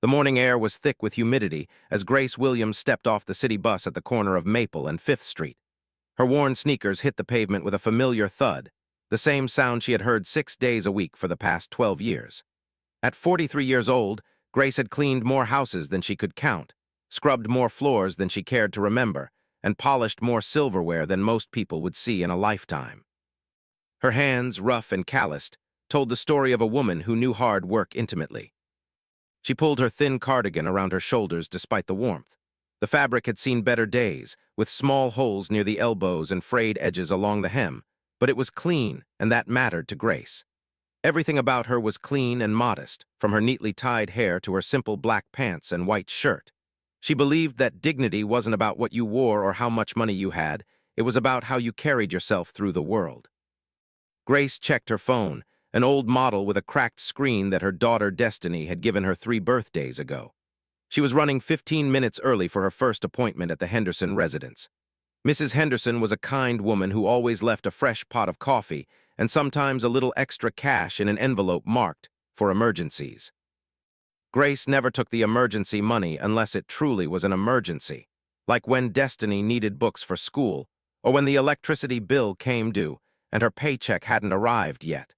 The morning air was thick with humidity as Grace Williams stepped off the city bus at the corner of Maple and Fifth Street. Her worn sneakers hit the pavement with a familiar thud, the same sound she had heard 6 days a week for the past 12 years. At 43 years old, Grace had cleaned more houses than she could count, scrubbed more floors than she cared to remember, and polished more silverware than most people would see in a lifetime. Her hands, rough and calloused, told the story of a woman who knew hard work intimately. She pulled her thin cardigan around her shoulders despite the warmth. The fabric had seen better days, with small holes near the elbows and frayed edges along the hem, but it was clean, and that mattered to Grace. Everything about her was clean and modest, from her neatly tied hair to her simple black pants and white shirt. She believed that dignity wasn't about what you wore or how much money you had, it was about how you carried yourself through the world. Grace checked her phone, an old model with a cracked screen that her daughter Destiny had given her 3 birthdays ago. She was running 15 minutes early for her first appointment at the Henderson residence. Mrs. Henderson was a kind woman who always left a fresh pot of coffee and sometimes a little extra cash in an envelope marked for emergencies. Grace never took the emergency money unless it truly was an emergency, like when Destiny needed books for school or when the electricity bill came due and her paycheck hadn't arrived yet.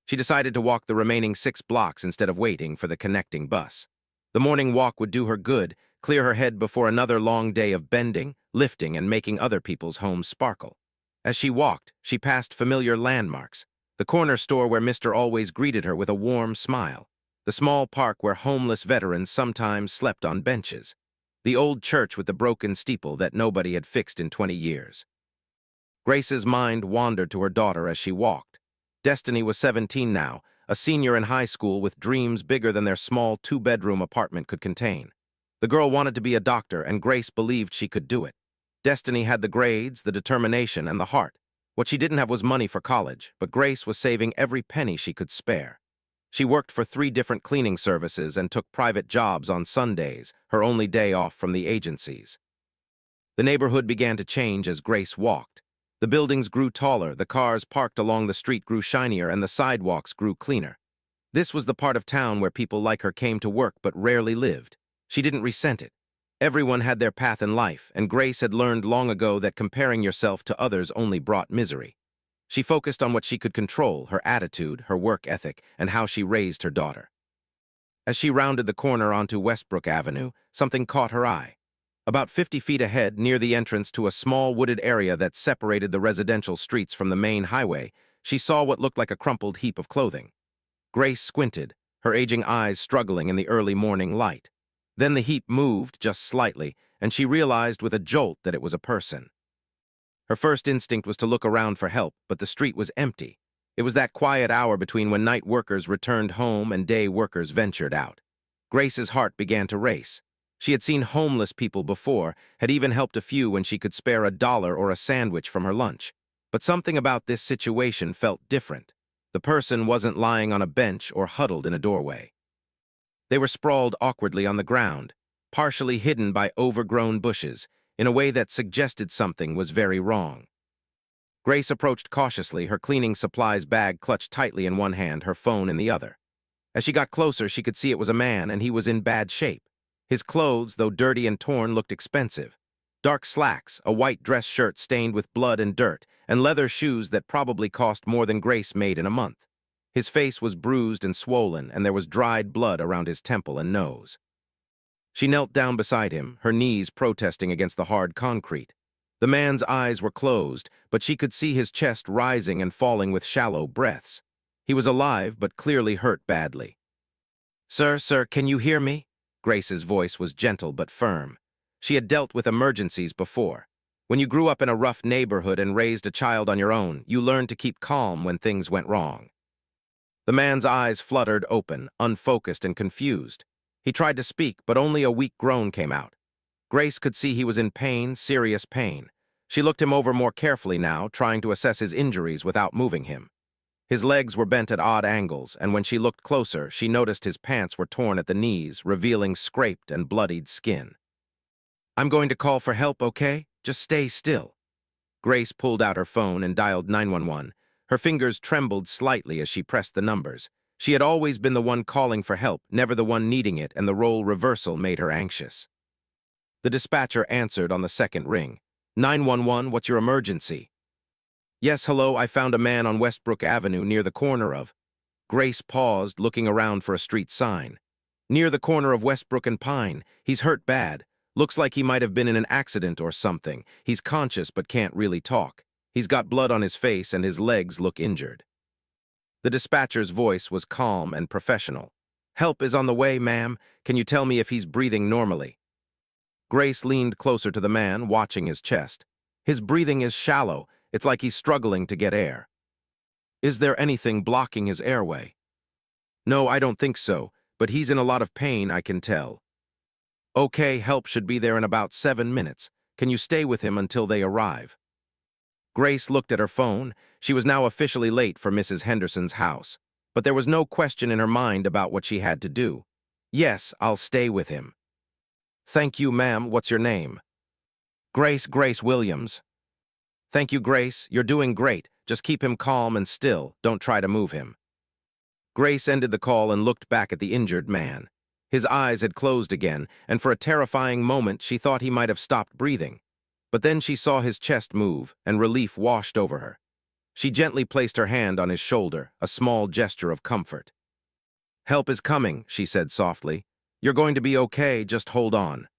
She decided to walk the remaining 6 blocks instead of waiting for the connecting bus. The morning walk would do her good, clear her head before another long day of bending, lifting, and making other people's homes sparkle. As she walked, she passed familiar landmarks: the corner store where Mr. always greeted her with a warm smile, the small park where homeless veterans sometimes slept on benches, the old church with the broken steeple that nobody had fixed in 20 years. Grace's mind wandered to her daughter as she walked. Destiny was 17 now, a senior in high school with dreams bigger than their small 2-bedroom apartment could contain. The girl wanted to be a doctor, and Grace believed she could do it. Destiny had the grades, the determination, and the heart. What she didn't have was money for college, but Grace was saving every penny she could spare. She worked for 3 different cleaning services and took private jobs on Sundays, her only day off from the agencies. The neighborhood began to change as Grace walked. The buildings grew taller, the cars parked along the street grew shinier, and the sidewalks grew cleaner. This was the part of town where people like her came to work but rarely lived. She didn't resent it. Everyone had their path in life, and Grace had learned long ago that comparing yourself to others only brought misery. She focused on what she could control: her attitude, her work ethic, and how she raised her daughter. As she rounded the corner onto Westbrook Avenue, something caught her eye. About 50 feet ahead, near the entrance to a small wooded area that separated the residential streets from the main highway, she saw what looked like a crumpled heap of clothing. Grace squinted, her aging eyes struggling in the early morning light. Then the heap moved just slightly, and she realized with a jolt that it was a person. Her first instinct was to look around for help, but the street was empty. It was that quiet hour between when night workers returned home and day workers ventured out. Grace's heart began to race. She had seen homeless people before, had even helped a few when she could spare $1 or a sandwich from her lunch. But something about this situation felt different. The person wasn't lying on a bench or huddled in a doorway. They were sprawled awkwardly on the ground, partially hidden by overgrown bushes, in a way that suggested something was very wrong. Grace approached cautiously, her cleaning supplies bag clutched tightly in one hand, her phone in the other. As she got closer, she could see it was a man, and he was in bad shape. His clothes, though dirty and torn, looked expensive. Dark slacks, a white dress shirt stained with blood and dirt, and leather shoes that probably cost more than Grace made in a month. His face was bruised and swollen, and there was dried blood around his temple and nose. She knelt down beside him, her knees protesting against the hard concrete. The man's eyes were closed, but she could see his chest rising and falling with shallow breaths. He was alive, but clearly hurt badly. Sir, can you hear me?" Grace's voice was gentle but firm. She had dealt with emergencies before. When you grew up in a rough neighborhood and raised a child on your own, you learned to keep calm when things went wrong. The man's eyes fluttered open, unfocused and confused. He tried to speak, but only a weak groan came out. Grace could see he was in pain, serious pain. She looked him over more carefully now, trying to assess his injuries without moving him. His legs were bent at odd angles, and when she looked closer, she noticed his pants were torn at the knees, revealing scraped and bloodied skin. "I'm going to call for help, okay? Just stay still." Grace pulled out her phone and dialed 911. Her fingers trembled slightly as she pressed the numbers. She had always been the one calling for help, never the one needing it, and the role reversal made her anxious. The dispatcher answered on the second ring. 911, what's your emergency? Yes, hello, I found a man on Westbrook Avenue near the corner of... Grace paused, looking around for a street sign. Near the corner of Westbrook and Pine. He's hurt bad. Looks like he might have been in an accident or something. He's conscious but can't really talk. He's got blood on his face and his legs look injured. The dispatcher's voice was calm and professional. Help is on the way, ma'am. Can you tell me if he's breathing normally? Grace leaned closer to the man, watching his chest. His breathing is shallow. It's like he's struggling to get air. Is there anything blocking his airway? No, I don't think so, but he's in a lot of pain, I can tell. Okay, help should be there in about 7 minutes. Can you stay with him until they arrive? Grace looked at her phone. She was now officially late for Mrs. Henderson's house, but there was no question in her mind about what she had to do. Yes, I'll stay with him. Thank you, ma'am. What's your name? Grace Williams. Thank you, Grace. You're doing great. Just keep him calm and still. Don't try to move him. Grace ended the call and looked back at the injured man. His eyes had closed again, and for a terrifying moment she thought he might have stopped breathing. But then she saw his chest move, and relief washed over her. She gently placed her hand on his shoulder, a small gesture of comfort. Help is coming, she said softly. You're going to be okay, just hold on.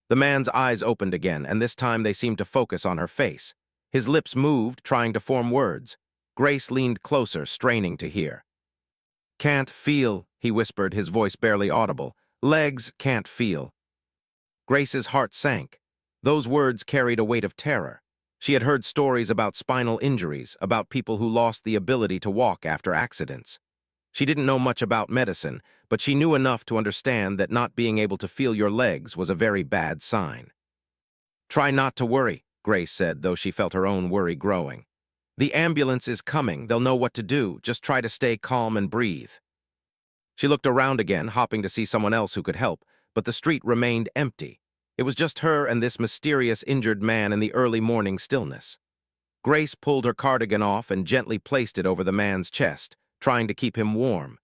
The man's eyes opened again, and this time they seemed to focus on her face. His lips moved, trying to form words. Grace leaned closer, straining to hear. Can't feel, he whispered, his voice barely audible. Legs can't feel. Grace's heart sank. Those words carried a weight of terror. She had heard stories about spinal injuries, about people who lost the ability to walk after accidents. She didn't know much about medicine, but she knew enough to understand that not being able to feel your legs was a very bad sign. Try not to worry, Grace said, though she felt her own worry growing. The ambulance is coming. They'll know what to do. Just try to stay calm and breathe. She looked around again, hoping to see someone else who could help, but the street remained empty. It was just her and this mysterious injured man in the early morning stillness. Grace pulled her cardigan off and gently placed it over the man's chest, trying to keep him warm.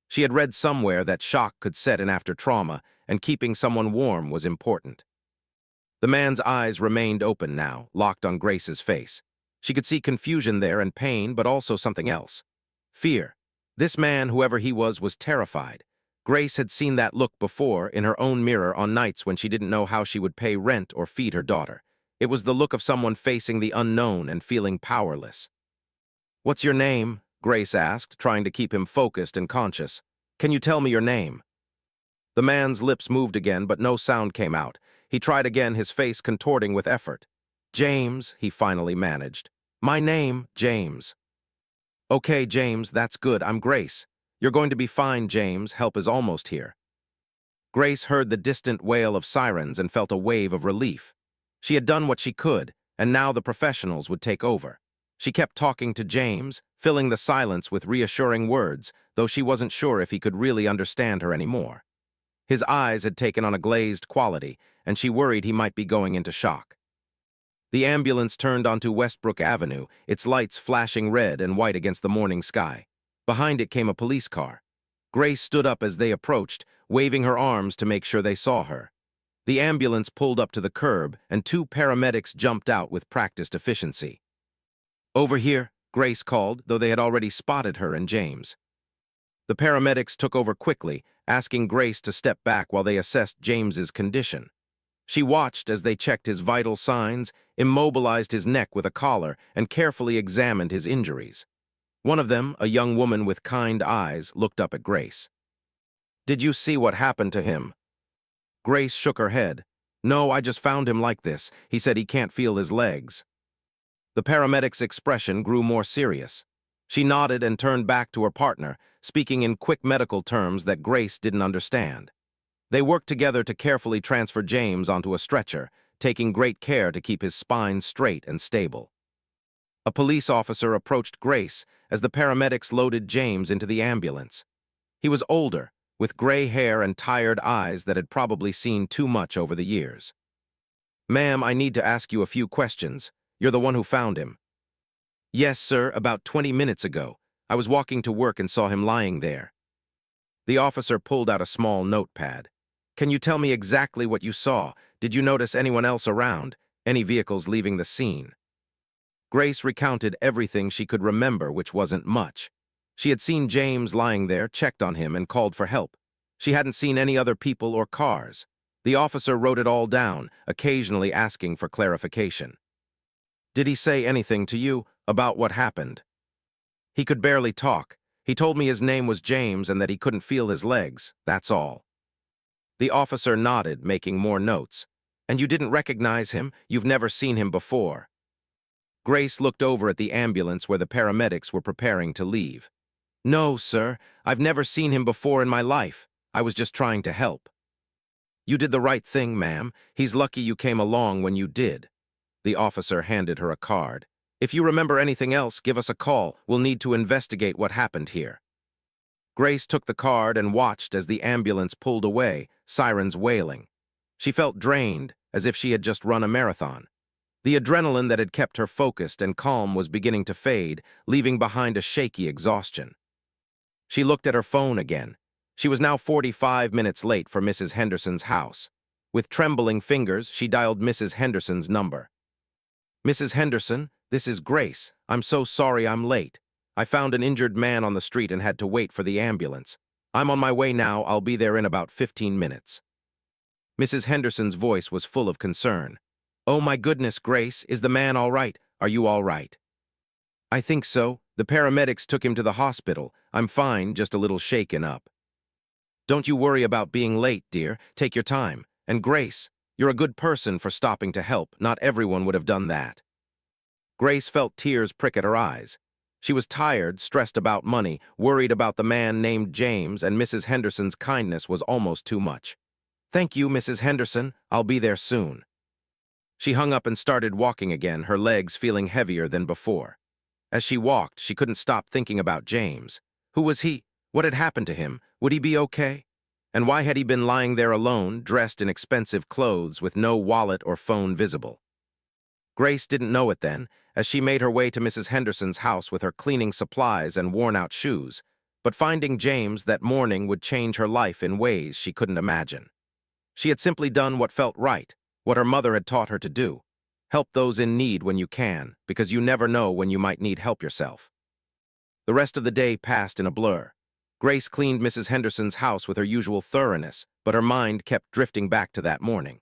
She had read somewhere that shock could set in after trauma, and keeping someone warm was important. The man's eyes remained open now, locked on Grace's face. She could see confusion there and pain, but also something else. Fear. This man, whoever he was terrified. Grace had seen that look before in her own mirror on nights when she didn't know how she would pay rent or feed her daughter. It was the look of someone facing the unknown and feeling powerless. What's your name? Grace asked, trying to keep him focused and conscious. Can you tell me your name? The man's lips moved again, but no sound came out. He tried again, his face contorting with effort. James, he finally managed. My name, James. Okay, James, that's good. I'm Grace. You're going to be fine, James. Help is almost here. Grace heard the distant wail of sirens and felt a wave of relief. She had done what she could, and now the professionals would take over. She kept talking to James, filling the silence with reassuring words, though she wasn't sure if he could really understand her anymore. His eyes had taken on a glazed quality, and she worried he might be going into shock. The ambulance turned onto Westbrook Avenue, its lights flashing red and white against the morning sky. Behind it came a police car. Grace stood up as they approached, waving her arms to make sure they saw her. The ambulance pulled up to the curb, and 2 paramedics jumped out with practiced efficiency. Over here, Grace called, though they had already spotted her and James. The paramedics took over quickly, asking Grace to step back while they assessed James's condition. She watched as they checked his vital signs, immobilized his neck with a collar, and carefully examined his injuries. One of them, a young woman with kind eyes, looked up at Grace. Did you see what happened to him? Grace shook her head. No, I just found him like this. He said he can't feel his legs. The paramedic's expression grew more serious. She nodded and turned back to her partner, speaking in quick medical terms that Grace didn't understand. They worked together to carefully transfer James onto a stretcher, taking great care to keep his spine straight and stable. A police officer approached Grace as the paramedics loaded James into the ambulance. He was older, with gray hair and tired eyes that had probably seen too much over the years. Ma'am, I need to ask you a few questions. You're the one who found him. Yes, sir, about 20 minutes ago. I was walking to work and saw him lying there." The officer pulled out a small notepad. "Can you tell me exactly what you saw? Did you notice anyone else around? Any vehicles leaving the scene?" Grace recounted everything she could remember, which wasn't much. She had seen James lying there, checked on him, and called for help. She hadn't seen any other people or cars. The officer wrote it all down, occasionally asking for clarification. "Did he say anything to you about what happened?" "He could barely talk. He told me his name was James and that he couldn't feel his legs, that's all." The officer nodded, making more notes. "And you didn't recognize him? You've never seen him before?" Grace looked over at the ambulance where the paramedics were preparing to leave. "No, sir. I've never seen him before in my life. I was just trying to help." "You did the right thing, ma'am. He's lucky you came along when you did." The officer handed her a card. "If you remember anything else, give us a call. We'll need to investigate what happened here." Grace took the card and watched as the ambulance pulled away, sirens wailing. She felt drained, as if she had just run a marathon. The adrenaline that had kept her focused and calm was beginning to fade, leaving behind a shaky exhaustion. She looked at her phone again. She was now 45 minutes late for Mrs. Henderson's house. With trembling fingers, she dialed Mrs. Henderson's number. "Mrs. Henderson, this is Grace. I'm so sorry I'm late. I found an injured man on the street and had to wait for the ambulance. I'm on my way now. I'll be there in about 15 minutes. Mrs. Henderson's voice was full of concern. "Oh my goodness, Grace, is the man all right? Are you all right?" "I think so. The paramedics took him to the hospital. I'm fine, just a little shaken up." "Don't you worry about being late, dear. Take your time. And Grace, you're a good person for stopping to help. Not everyone would have done that." Grace felt tears prick at her eyes. She was tired, stressed about money, worried about the man named James, and Mrs. Henderson's kindness was almost too much. "Thank you, Mrs. Henderson. I'll be there soon." She hung up and started walking again, her legs feeling heavier than before. As she walked, she couldn't stop thinking about James. Who was he? What had happened to him? Would he be okay? And why had he been lying there alone, dressed in expensive clothes with no wallet or phone visible? Grace didn't know it then, as she made her way to Mrs. Henderson's house with her cleaning supplies and worn-out shoes, but finding James that morning would change her life in ways she couldn't imagine. She had simply done what felt right, what her mother had taught her to do. Help those in need when you can, because you never know when you might need help yourself. The rest of the day passed in a blur. Grace cleaned Mrs. Henderson's house with her usual thoroughness, but her mind kept drifting back to that morning.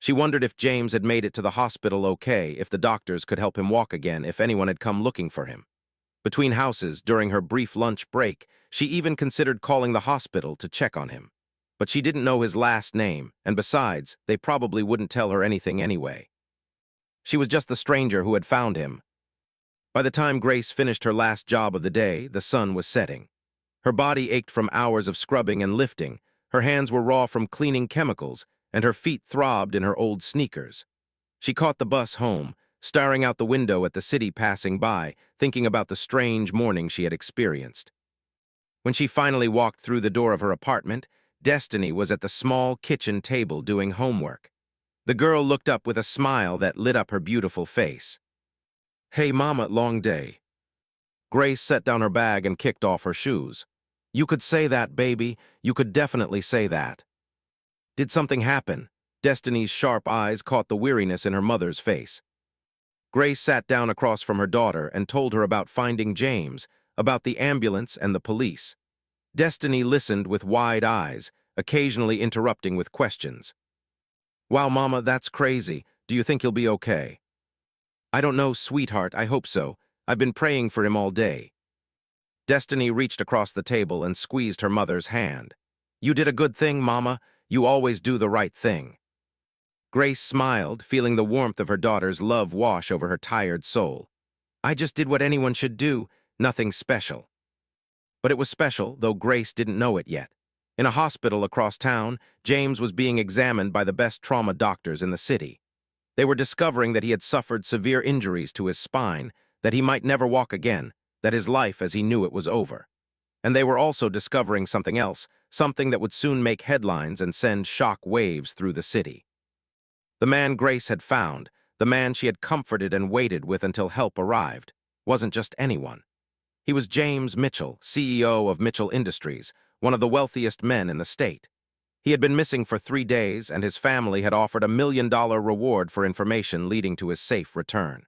She wondered if James had made it to the hospital okay, if the doctors could help him walk again, if anyone had come looking for him. Between houses, during her brief lunch break, she even considered calling the hospital to check on him. But she didn't know his last name, and besides, they probably wouldn't tell her anything anyway. She was just the stranger who had found him. By the time Grace finished her last job of the day, the sun was setting. Her body ached from hours of scrubbing and lifting, her hands were raw from cleaning chemicals, and her feet throbbed in her old sneakers. She caught the bus home, staring out the window at the city passing by, thinking about the strange morning she had experienced. When she finally walked through the door of her apartment, Destiny was at the small kitchen table doing homework. The girl looked up with a smile that lit up her beautiful face. "Hey, Mama, long day." Grace set down her bag and kicked off her shoes. "You could say that, baby. You could definitely say that." "Did something happen?" Destiny's sharp eyes caught the weariness in her mother's face. Grace sat down across from her daughter and told her about finding James, about the ambulance and the police. Destiny listened with wide eyes, occasionally interrupting with questions. "Wow, Mama, that's crazy. Do you think he'll be okay?" "I don't know, sweetheart. I hope so. I've been praying for him all day." Destiny reached across the table and squeezed her mother's hand. "You did a good thing, Mama. You always do the right thing." Grace smiled, feeling the warmth of her daughter's love wash over her tired soul. "I just did what anyone should do, nothing special." But it was special, though Grace didn't know it yet. In a hospital across town, James was being examined by the best trauma doctors in the city. They were discovering that he had suffered severe injuries to his spine, that he might never walk again, that his life as he knew it was over. And they were also discovering something else, something that would soon make headlines and send shock waves through the city. The man Grace had found, the man she had comforted and waited with until help arrived, wasn't just anyone. He was James Mitchell, CEO of Mitchell Industries, one of the wealthiest men in the state. He had been missing for 3 days, and his family had offered $1 million reward for information leading to his safe return.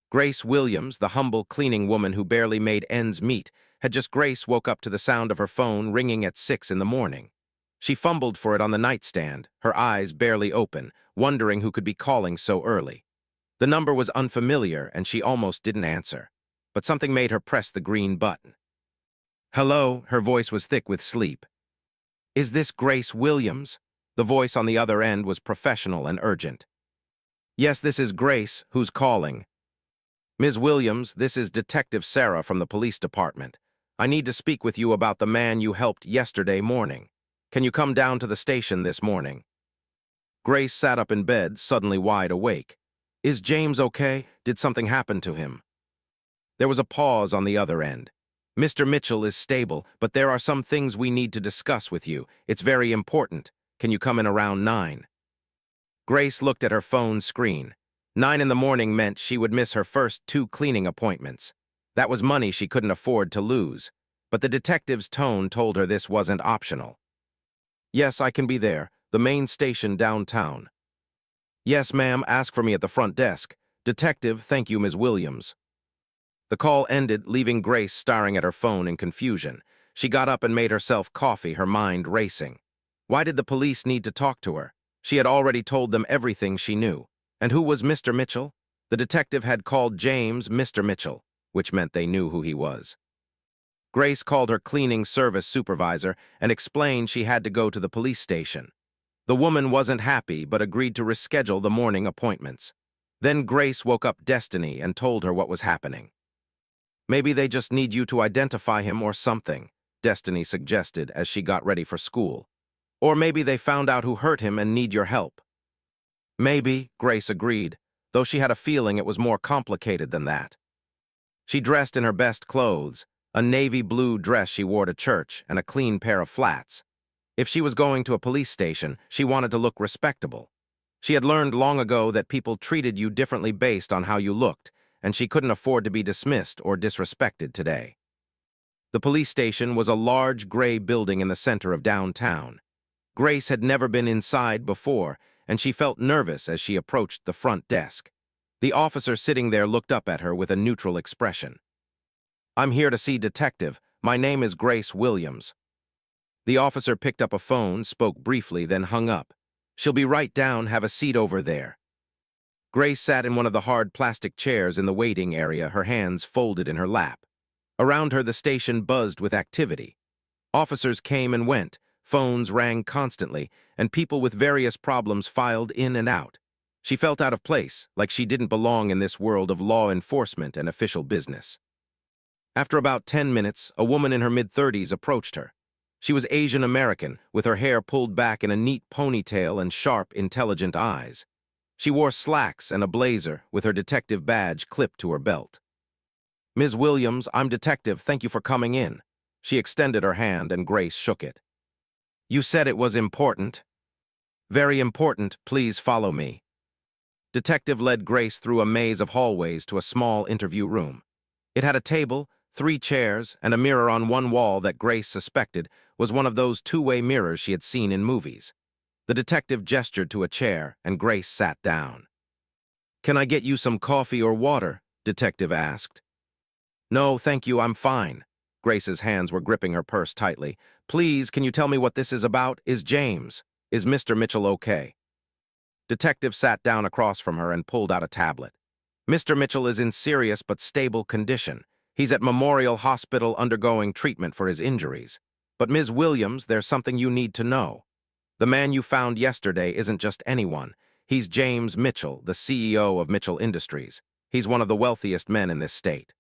Grace Williams, the humble cleaning woman who barely made ends meet, had just Grace woke up to the sound of her phone ringing at 6 in the morning. She fumbled for it on the nightstand, her eyes barely open, wondering who could be calling so early. The number was unfamiliar, and she almost didn't answer. But something made her press the green button. "Hello," her voice was thick with sleep. "Is this Grace Williams?" The voice on the other end was professional and urgent. "Yes, this is Grace. Who's calling?" "Ms. Williams, this is Detective Sarah from the police department. I need to speak with you about the man you helped yesterday morning. Can you come down to the station this morning?" Grace sat up in bed, suddenly wide awake. "Is James okay? Did something happen to him?" There was a pause on the other end. "Mr. Mitchell is stable, but there are some things we need to discuss with you. It's very important. Can you come in around 9? Grace looked at her phone screen. 9 in the morning meant she would miss her first 2 cleaning appointments. That was money she couldn't afford to lose. But the detective's tone told her this wasn't optional. "Yes, I can be there. The main station downtown." "Yes, ma'am, ask for me at the front desk. Detective, thank you, Ms. Williams." The call ended, leaving Grace staring at her phone in confusion. She got up and made herself coffee, her mind racing. Why did the police need to talk to her? She had already told them everything she knew. And who was Mr. Mitchell? The detective had called James Mr. Mitchell, which meant they knew who he was. Grace called her cleaning service supervisor and explained she had to go to the police station. The woman wasn't happy but agreed to reschedule the morning appointments. Then Grace woke up Destiny and told her what was happening. "Maybe they just need you to identify him or something," Destiny suggested as she got ready for school. "Or maybe they found out who hurt him and need your help." "Maybe," Grace agreed, though she had a feeling it was more complicated than that. She dressed in her best clothes, a navy blue dress she wore to church and a clean pair of flats. If she was going to a police station, she wanted to look respectable. She had learned long ago that people treated you differently based on how you looked, and she couldn't afford to be dismissed or disrespected today. The police station was a large gray building in the center of downtown. Grace had never been inside before, and she felt nervous as she approached the front desk. The officer sitting there looked up at her with a neutral expression. "I'm here to see Detective. My name is Grace Williams." The officer picked up a phone, spoke briefly, then hung up. "She'll be right down. Have a seat over there." Grace sat in one of the hard plastic chairs in the waiting area, her hands folded in her lap. Around her, the station buzzed with activity. Officers came and went, phones rang constantly, and people with various problems filed in and out. She felt out of place, like she didn't belong in this world of law enforcement and official business. After about 10 minutes, a woman in her mid-30s approached her. She was Asian American, with her hair pulled back in a neat ponytail and sharp, intelligent eyes. She wore slacks and a blazer, with her detective badge clipped to her belt. "Ms. Williams, I'm Detective. Thank you for coming in." She extended her hand, and Grace shook it. "You said it was important." "Very important. Please follow me." Detective led Grace through a maze of hallways to a small interview room. It had a table, 3 chairs, and a mirror on one wall that Grace suspected was one of those two-way mirrors she had seen in movies. The detective gestured to a chair, and Grace sat down. "Can I get you some coffee or water?" Detective asked. "No, thank you, I'm fine." Grace's hands were gripping her purse tightly. "Please, can you tell me what this is about? Is Mr. Mitchell okay?" Detective sat down across from her and pulled out a tablet. "Mr. Mitchell is in serious but stable condition. He's at Memorial Hospital undergoing treatment for his injuries. But Ms. Williams, there's something you need to know. The man you found yesterday isn't just anyone. He's James Mitchell, the CEO of Mitchell Industries. He's one of the wealthiest men in this state."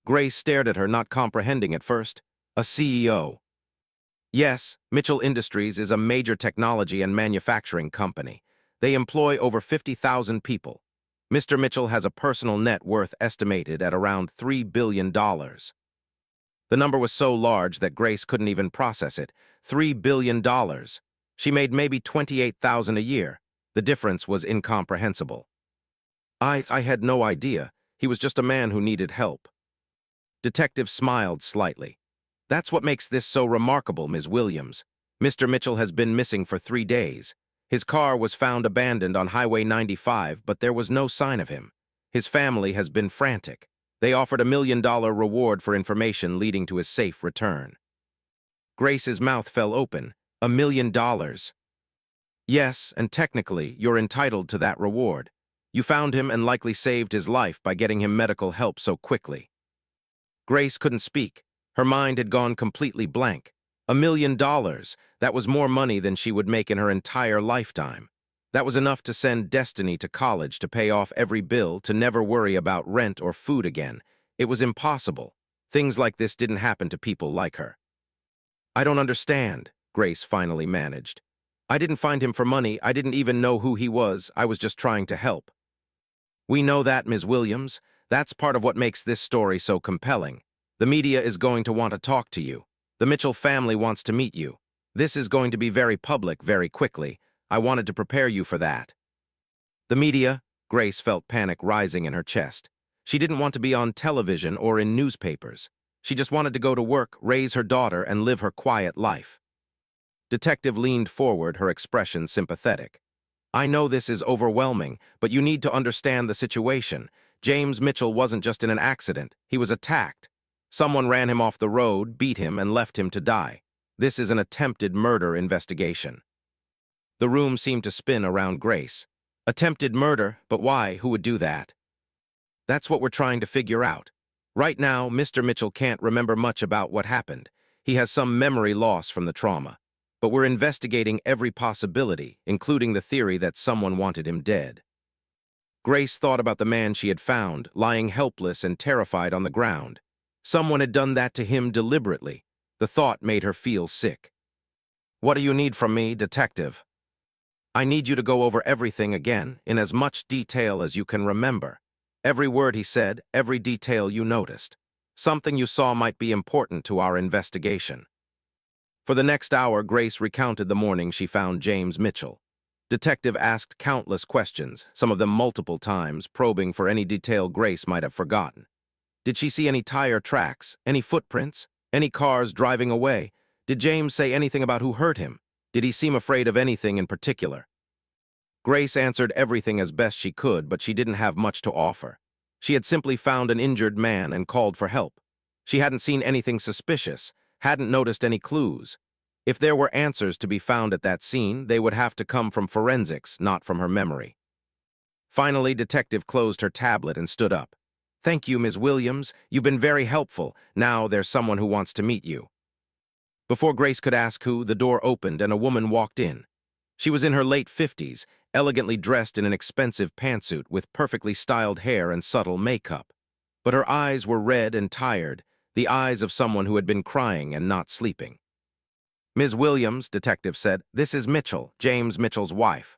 Grace stared at her, not comprehending at first. "A CEO?" "Yes, Mitchell Industries is a major technology and manufacturing company. They employ over 50,000 people. Mr. Mitchell has a personal net worth estimated at around $3 billion. The number was so large that Grace couldn't even process it. $3 billion. She made maybe $28,000 a year. The difference was incomprehensible. I had no idea. He was just a man who needed help." Detective smiled slightly. That's what makes this so remarkable, Ms. Williams. Mr. Mitchell has been missing for 3 days. His car was found abandoned on Highway 95, but there was no sign of him. His family has been frantic. They offered $1 million reward for information leading to his safe return. Grace's mouth fell open. $1 million. Yes, and technically, you're entitled to that reward. You found him and likely saved his life by getting him medical help so quickly. Grace couldn't speak. Her mind had gone completely blank. $1 million. That was more money than she would make in her entire lifetime. That was enough to send Destiny to college, to pay off every bill, to never worry about rent or food again. It was impossible. Things like this didn't happen to people like her. I don't understand, Grace finally managed. I didn't find him for money. I didn't even know who he was. I was just trying to help. We know that, Ms. Williams. That's part of what makes this story so compelling. The media is going to want to talk to you. The Mitchell family wants to meet you. This is going to be very public very quickly. I wanted to prepare you for that. The media? Grace felt panic rising in her chest. She didn't want to be on television or in newspapers. She just wanted to go to work, raise her daughter, and live her quiet life. Detective leaned forward, her expression sympathetic. I know this is overwhelming, but you need to understand the situation. James Mitchell wasn't just in an accident. He was attacked. Someone ran him off the road, beat him, and left him to die. This is an attempted murder investigation. The room seemed to spin around Grace. Attempted murder, but why? Who would do that? That's what we're trying to figure out. Right now, Mr. Mitchell can't remember much about what happened. He has some memory loss from the trauma. But we're investigating every possibility, including the theory that someone wanted him dead. Grace thought about the man she had found, lying helpless and terrified on the ground. Someone had done that to him deliberately. The thought made her feel sick. What do you need from me, detective? I need you to go over everything again, in as much detail as you can remember. Every word he said, every detail you noticed. Something you saw might be important to our investigation. For the next hour, Grace recounted the morning she found James Mitchell. Detective asked countless questions, some of them multiple times, probing for any detail Grace might have forgotten. Did she see any tire tracks, any footprints, any cars driving away? Did James say anything about who hurt him? Did he seem afraid of anything in particular? Grace answered everything as best she could, but she didn't have much to offer. She had simply found an injured man and called for help. She hadn't seen anything suspicious, hadn't noticed any clues. If there were answers to be found at that scene, they would have to come from forensics, not from her memory. Finally, Detective closed her tablet and stood up. Thank you, Ms. Williams. You've been very helpful. Now there's someone who wants to meet you. Before Grace could ask who, the door opened and a woman walked in. She was in her late 50s, elegantly dressed in an expensive pantsuit with perfectly styled hair and subtle makeup. But her eyes were red and tired, the eyes of someone who had been crying and not sleeping. Ms. Williams, Detective said, this is Mitchell, James Mitchell's wife.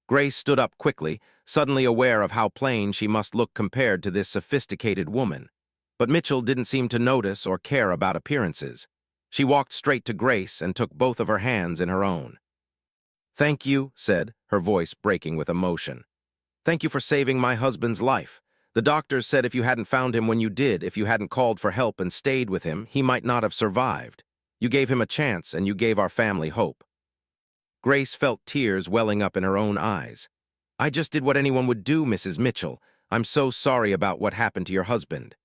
Grace stood up quickly, suddenly aware of how plain she must look compared to this sophisticated woman. But Mitchell didn't seem to notice or care about appearances. She walked straight to Grace and took both of her hands in her own. Thank you, said, her voice breaking with emotion. Thank you for saving my husband's life. The doctors said if you hadn't found him when you did, if you hadn't called for help and stayed with him, he might not have survived. You gave him a chance, and you gave our family hope. Grace felt tears welling up in her own eyes. I just did what anyone would do, Mrs. Mitchell. I'm so sorry about what happened to your husband.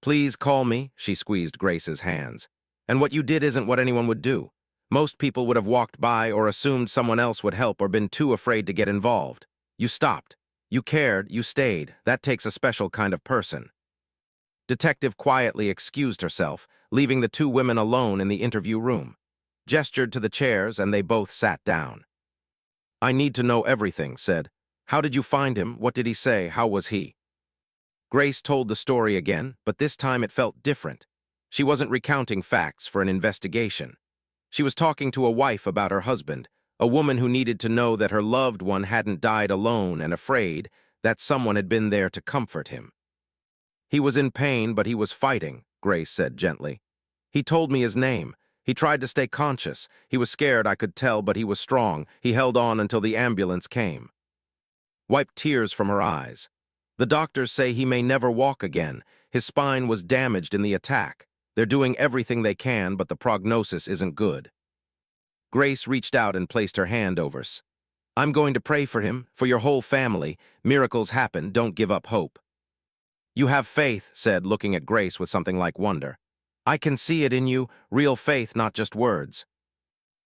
Please call me, she squeezed Grace's hands. And what you did isn't what anyone would do. Most people would have walked by or assumed someone else would help or been too afraid to get involved. You stopped. You cared, you stayed. That takes a special kind of person. Detective quietly excused herself, leaving the two women alone in the interview room. Gestured to the chairs, and they both sat down. I need to know everything, said. How did you find him? What did he say? How was he? Grace told the story again, but this time it felt different. She wasn't recounting facts for an investigation. She was talking to a wife about her husband, a woman who needed to know that her loved one hadn't died alone and afraid, that someone had been there to comfort him. He was in pain, but he was fighting, Grace said gently. He told me his name. He tried to stay conscious. He was scared, I could tell, but he was strong. He held on until the ambulance came. Wiped tears from her eyes. The doctors say he may never walk again. His spine was damaged in the attack. They're doing everything they can, but the prognosis isn't good. Grace reached out and placed her hand over us. I'm going to pray for him, for your whole family. Miracles happen, don't give up hope. You have faith, said, looking at Grace with something like wonder. I can see it in you, real faith, not just words.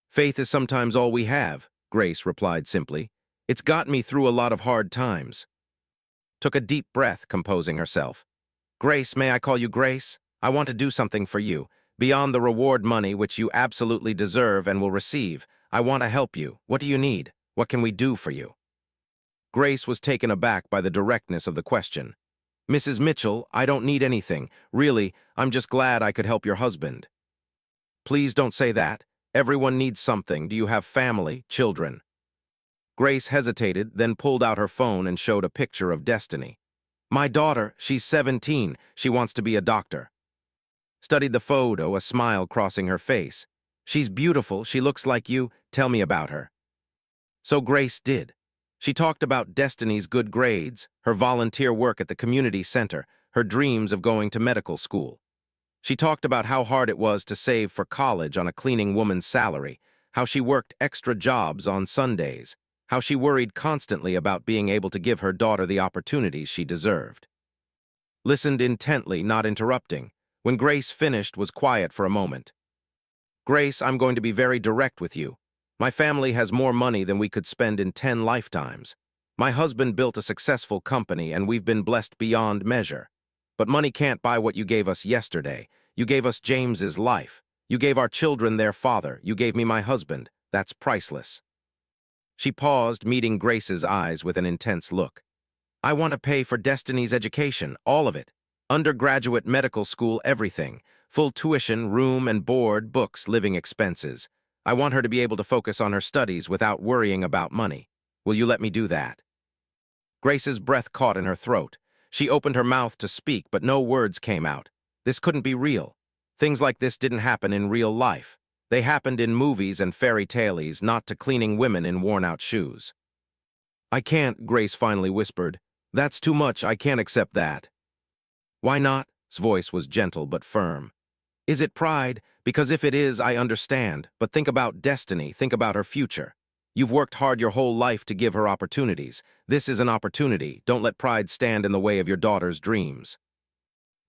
Faith is sometimes all we have, Grace replied simply. It's got me through a lot of hard times. Took a deep breath, composing herself. Grace, may I call you Grace? I want to do something for you. Beyond the reward money which you absolutely deserve and will receive, I want to help you. What do you need? What can we do for you? Grace was taken aback by the directness of the question. Mrs. Mitchell, I don't need anything. Really, I'm just glad I could help your husband. Please don't say that. Everyone needs something. Do you have family, children? Grace hesitated, then pulled out her phone and showed a picture of Destiny. My daughter, she's 17. She wants to be a doctor. Studied the photo, a smile crossing her face. She's beautiful. She looks like you. Tell me about her. So Grace did. She talked about Destiny's good grades, her volunteer work at the community center, her dreams of going to medical school. She talked about how hard it was to save for college on a cleaning woman's salary, how she worked extra jobs on Sundays, how she worried constantly about being able to give her daughter the opportunities she deserved. Listened intently, not interrupting. When Grace finished, was quiet for a moment. Grace, I'm going to be very direct with you. My family has more money than we could spend in 10 lifetimes. My husband built a successful company and we've been blessed beyond measure. But money can't buy what you gave us yesterday. You gave us James's life. You gave our children their father. You gave me my husband. That's priceless. She paused, meeting Grace's eyes with an intense look. I want to pay for Destiny's education, all of it. Undergraduate medical school, everything. Full tuition, room and board, books, living expenses. I want her to be able to focus on her studies without worrying about money. Will you let me do that? Grace's breath caught in her throat. She opened her mouth to speak, but no words came out. This couldn't be real. Things like this didn't happen in real life. They happened in movies and fairy tales, not to cleaning women in worn-out shoes. I can't, Grace finally whispered. That's too much, I can't accept that. Why not? His voice was gentle but firm. Is it pride? Because if it is, I understand. But think about Destiny, think about her future. You've worked hard your whole life to give her opportunities. This is an opportunity. Don't let pride stand in the way of your daughter's dreams.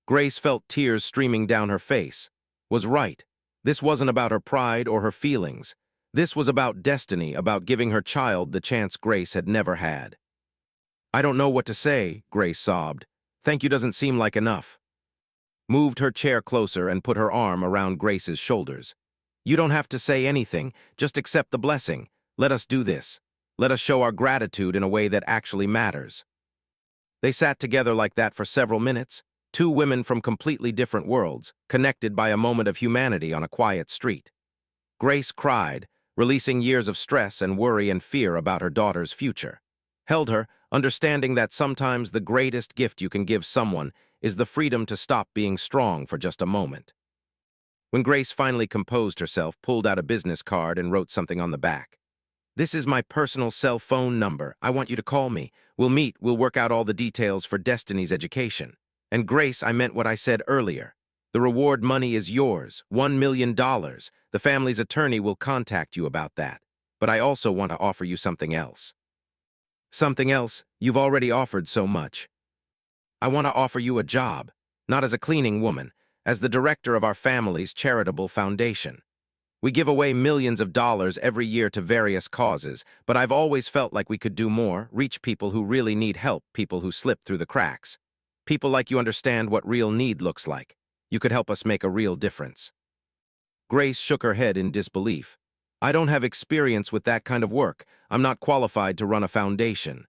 Grace felt tears streaming down her face. Was right. This wasn't about her pride or her feelings. This was about Destiny, about giving her child the chance Grace had never had. I don't know what to say, Grace sobbed. Thank you doesn't seem like enough. Moved her chair closer and put her arm around Grace's shoulders. You don't have to say anything, just accept the blessing. Let us do this. Let us show our gratitude in a way that actually matters. They sat together like that for several minutes, two women from completely different worlds, connected by a moment of humanity on a quiet street. Grace cried, releasing years of stress and worry and fear about her daughter's future. Held her, understanding that sometimes the greatest gift you can give someone is the freedom to stop being strong for just a moment. When Grace finally composed herself, pulled out a business card and wrote something on the back. This is my personal cell phone number. I want you to call me. We'll meet. We'll work out all the details for Destiny's education. And Grace, I meant what I said earlier. The reward money is yours, $1 million. The family's attorney will contact you about that. But I also want to offer you something else. Something else? You've already offered so much. I want to offer you a job, not as a cleaning woman, as the director of our family's charitable foundation. We give away millions of dollars every year to various causes, but I've always felt like we could do more, reach people who really need help, people who slip through the cracks. People like you understand what real need looks like. You could help us make a real difference. Grace shook her head in disbelief. I don't have experience with that kind of work. I'm not qualified to run a foundation.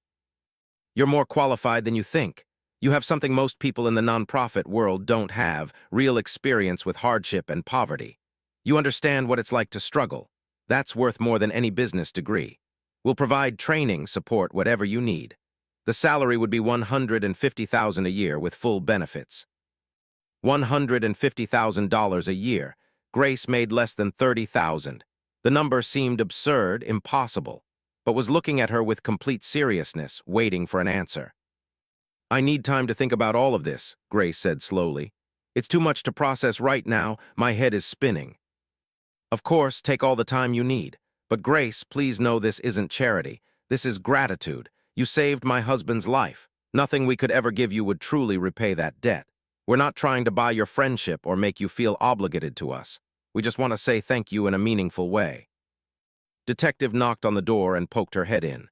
You're more qualified than you think. You have something most people in the nonprofit world don't have, real experience with hardship and poverty. You understand what it's like to struggle. That's worth more than any business degree. We'll provide training, support, whatever you need. The salary would be $150,000 a year with full benefits. $150,000 a year. Grace made less than $30,000. The number seemed absurd, impossible, but was looking at her with complete seriousness, waiting for an answer. I need time to think about all of this, Grace said slowly. It's too much to process right now. My head is spinning. Of course, take all the time you need. But Grace, please know this isn't charity. This is gratitude. You saved my husband's life. Nothing we could ever give you would truly repay that debt. We're not trying to buy your friendship or make you feel obligated to us. We just want to say thank you in a meaningful way. Detective knocked on the door and poked her head in.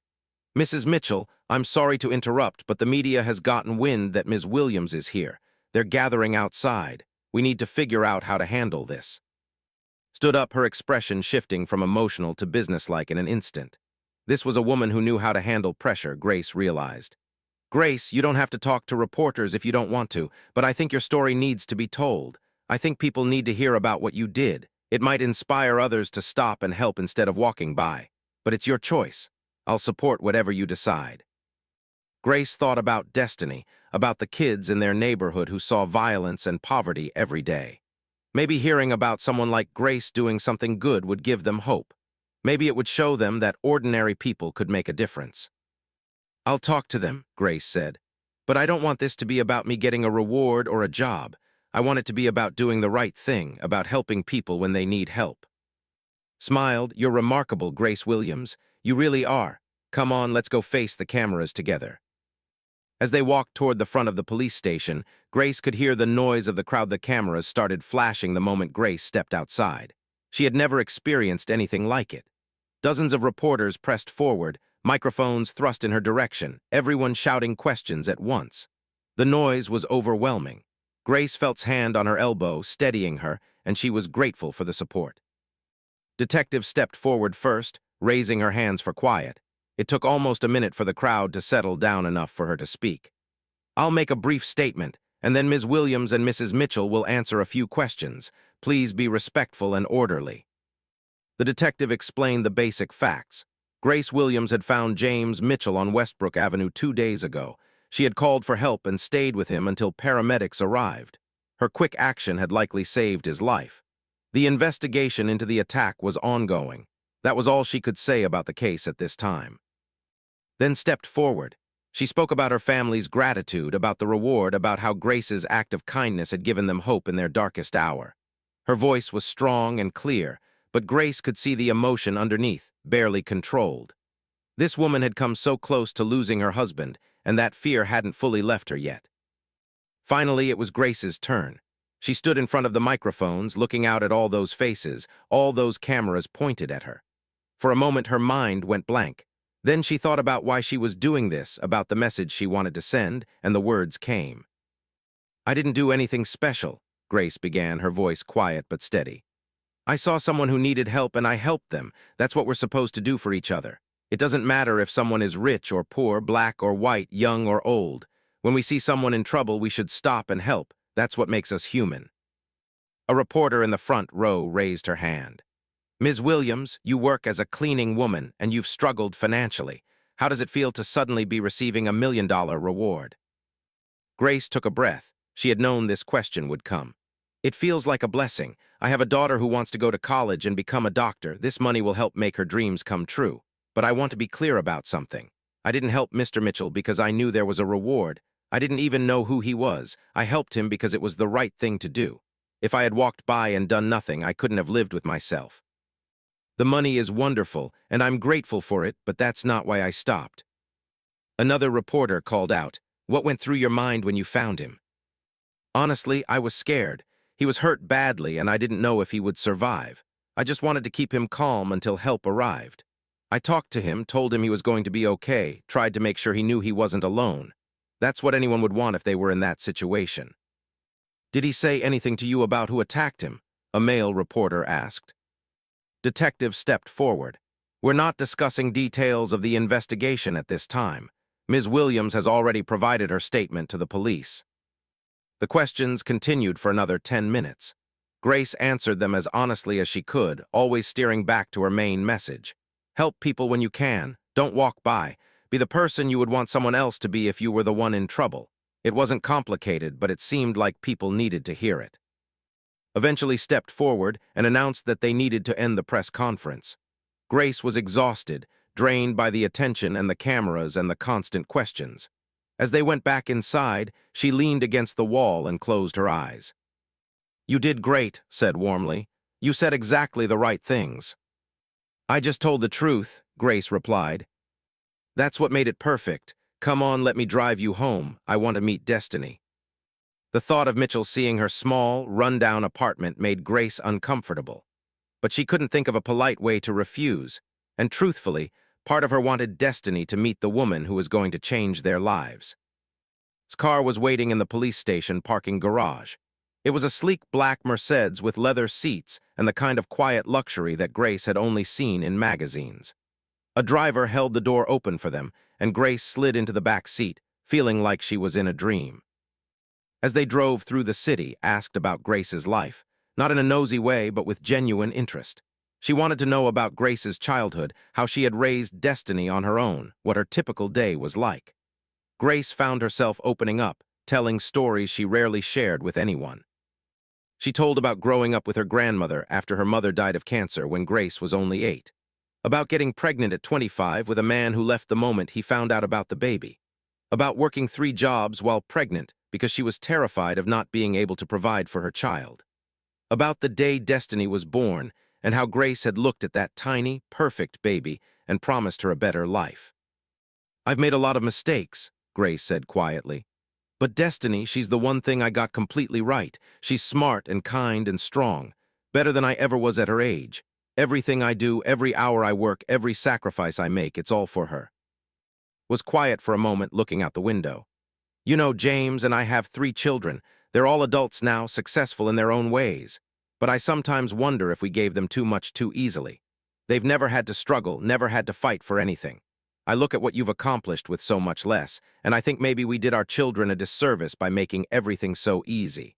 Mrs. Mitchell, I'm sorry to interrupt, but the media has gotten wind that Ms. Williams is here. They're gathering outside. We need to figure out how to handle this. Stood up, her expression shifting from emotional to businesslike in an instant. This was a woman who knew how to handle pressure, Grace realized. Grace, you don't have to talk to reporters if you don't want to, but I think your story needs to be told. I think people need to hear about what you did. It might inspire others to stop and help instead of walking by. But it's your choice. I'll support whatever you decide. Grace thought about Destiny, about the kids in their neighborhood who saw violence and poverty every day. Maybe hearing about someone like Grace doing something good would give them hope. Maybe it would show them that ordinary people could make a difference. I'll talk to them, Grace said. But I don't want this to be about me getting a reward or a job. I want it to be about doing the right thing, about helping people when they need help. Smiled, you're remarkable, Grace Williams. You really are. Come on, let's go face the cameras together. As they walked toward the front of the police station, Grace could hear the noise of the crowd. The cameras started flashing the moment Grace stepped outside. She had never experienced anything like it. Dozens of reporters pressed forward, microphones thrust in her direction, everyone shouting questions at once. The noise was overwhelming. Grace felt's hand on her elbow, steadying her, and she was grateful for the support. Detective stepped forward first, raising her hands for quiet. It took almost a minute for the crowd to settle down enough for her to speak. I'll make a brief statement, and then Ms. Williams and Mrs. Mitchell will answer a few questions. Please be respectful and orderly. The detective explained the basic facts. Grace Williams had found James Mitchell on Westbrook Avenue 2 days ago. She had called for help and stayed with him until paramedics arrived. Her quick action had likely saved his life. The investigation into the attack was ongoing. That was all she could say about the case at this time. Then stepped forward. She spoke about her family's gratitude, about the reward, about how Grace's act of kindness had given them hope in their darkest hour. Her voice was strong and clear, but Grace could see the emotion underneath, barely controlled. This woman had come so close to losing her husband, and that fear hadn't fully left her yet. Finally, it was Grace's turn. She stood in front of the microphones, looking out at all those faces, all those cameras pointed at her. For a moment, her mind went blank. Then she thought about why she was doing this, about the message she wanted to send, and the words came. I didn't do anything special, Grace began, her voice quiet but steady. I saw someone who needed help and I helped them. That's what we're supposed to do for each other. It doesn't matter if someone is rich or poor, black or white, young or old. When we see someone in trouble, we should stop and help. That's what makes us human. A reporter in the front row raised her hand. Ms. Williams, you work as a cleaning woman and you've struggled financially. How does it feel to suddenly be receiving $1 million reward? Grace took a breath. She had known this question would come. It feels like a blessing. I have a daughter who wants to go to college and become a doctor. This money will help make her dreams come true. But I want to be clear about something. I didn't help Mr. Mitchell because I knew there was a reward. I didn't even know who he was. I helped him because it was the right thing to do. If I had walked by and done nothing, I couldn't have lived with myself. The money is wonderful, and I'm grateful for it, but that's not why I stopped. Another reporter called out, What went through your mind when you found him? Honestly, I was scared. He was hurt badly, and I didn't know if he would survive. I just wanted to keep him calm until help arrived. I talked to him, told him he was going to be okay, tried to make sure he knew he wasn't alone. That's what anyone would want if they were in that situation. Did he say anything to you about who attacked him? A male reporter asked. Detective stepped forward. We're not discussing details of the investigation at this time. Ms. Williams has already provided her statement to the police. The questions continued for another 10 minutes. Grace answered them as honestly as she could, always steering back to her main message. Help people when you can. Don't walk by. Be the person you would want someone else to be if you were the one in trouble. It wasn't complicated, but it seemed like people needed to hear it. Eventually stepped forward and announced that they needed to end the press conference. Grace was exhausted, drained by the attention and the cameras and the constant questions. As they went back inside, she leaned against the wall and closed her eyes. "You did great," said warmly. "You said exactly the right things." "I just told the truth," Grace replied. "That's what made it perfect. Come on, let me drive you home. I want to meet Destiny." The thought of Mitchell seeing her small, run-down apartment made Grace uncomfortable. But she couldn't think of a polite way to refuse, and truthfully, part of her wanted Destiny to meet the woman who was going to change their lives. His car was waiting in the police station parking garage. It was a sleek black Mercedes with leather seats and the kind of quiet luxury that Grace had only seen in magazines. A driver held the door open for them, and Grace slid into the back seat, feeling like she was in a dream. As they drove through the city, asked about Grace's life, not in a nosy way, but with genuine interest. She wanted to know about Grace's childhood, how she had raised Destiny on her own, what her typical day was like. Grace found herself opening up, telling stories she rarely shared with anyone. She told about growing up with her grandmother after her mother died of cancer when Grace was only 8. About getting pregnant at 25 with a man who left the moment he found out about the baby. About working 3 jobs while pregnant because she was terrified of not being able to provide for her child. About the day Destiny was born and how Grace had looked at that tiny, perfect baby and promised her a better life. "I've made a lot of mistakes," Grace said quietly. "But Destiny, she's the one thing I got completely right. She's smart and kind and strong, better than I ever was at her age. Everything I do, every hour I work, every sacrifice I make, it's all for her." Was quiet for a moment, looking out the window. "You know, James and I have 3 children. They're all adults now, successful in their own ways. But I sometimes wonder if we gave them too much too easily. They've never had to struggle, never had to fight for anything. I look at what you've accomplished with so much less, and I think maybe we did our children a disservice by making everything so easy."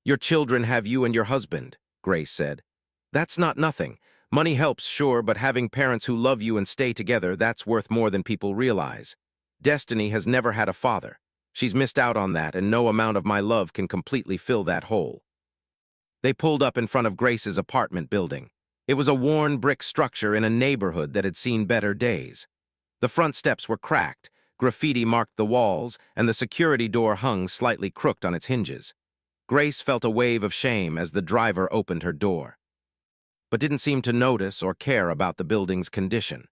"Your children have you and your husband," Grace said. "That's not nothing. Money helps, sure, but having parents who love you and stay together, that's worth more than people realize. Destiny has never had a father. She's missed out on that, and no amount of my love can completely fill that hole." They pulled up in front of Grace's apartment building. It was a worn brick structure in a neighborhood that had seen better days. The front steps were cracked, graffiti marked the walls, and the security door hung slightly crooked on its hinges. Grace felt a wave of shame as the driver opened her door, but didn't seem to notice or care about the building's condition.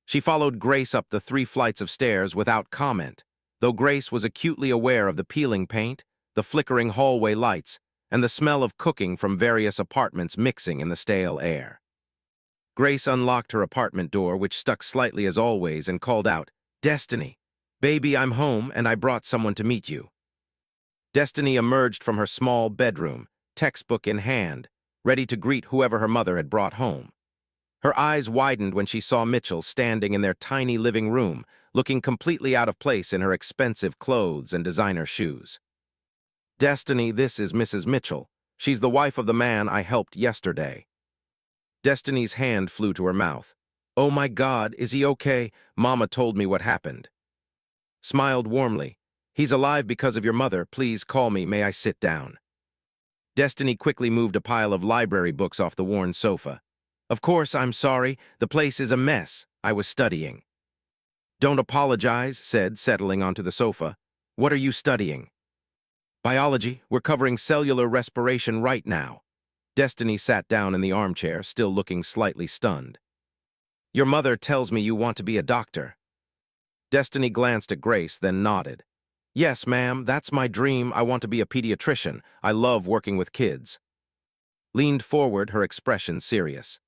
She followed Grace up the 3 flights of stairs without comment, though Grace was acutely aware of the peeling paint, the flickering hallway lights, and the smell of cooking from various apartments mixing in the stale air. Grace unlocked her apartment door, which stuck slightly as always, and called out, "Destiny, baby, I'm home, and I brought someone to meet you." Destiny emerged from her small bedroom, textbook in hand, ready to greet whoever her mother had brought home. Her eyes widened when she saw Mitchell standing in their tiny living room, looking completely out of place in her expensive clothes and designer shoes. "Destiny, this is Mrs. Mitchell. She's the wife of the man I helped yesterday." Destiny's hand flew to her mouth. "Oh my God, is he okay? Mama told me what happened." Smiled warmly. "He's alive because of your mother. Please call me. May I sit down?" Destiny quickly moved a pile of library books off the worn sofa. "Of course, I'm sorry. The place is a mess. I was studying." "Don't apologize," said, settling onto the sofa. "What are you studying?" "Biology. We're covering cellular respiration right now." Destiny sat down in the armchair, still looking slightly stunned. "Your mother tells me you want to be a doctor." Destiny glanced at Grace, then nodded. "Yes, ma'am, that's my dream. I want to be a pediatrician. I love working with kids." Leaned forward, her expression serious.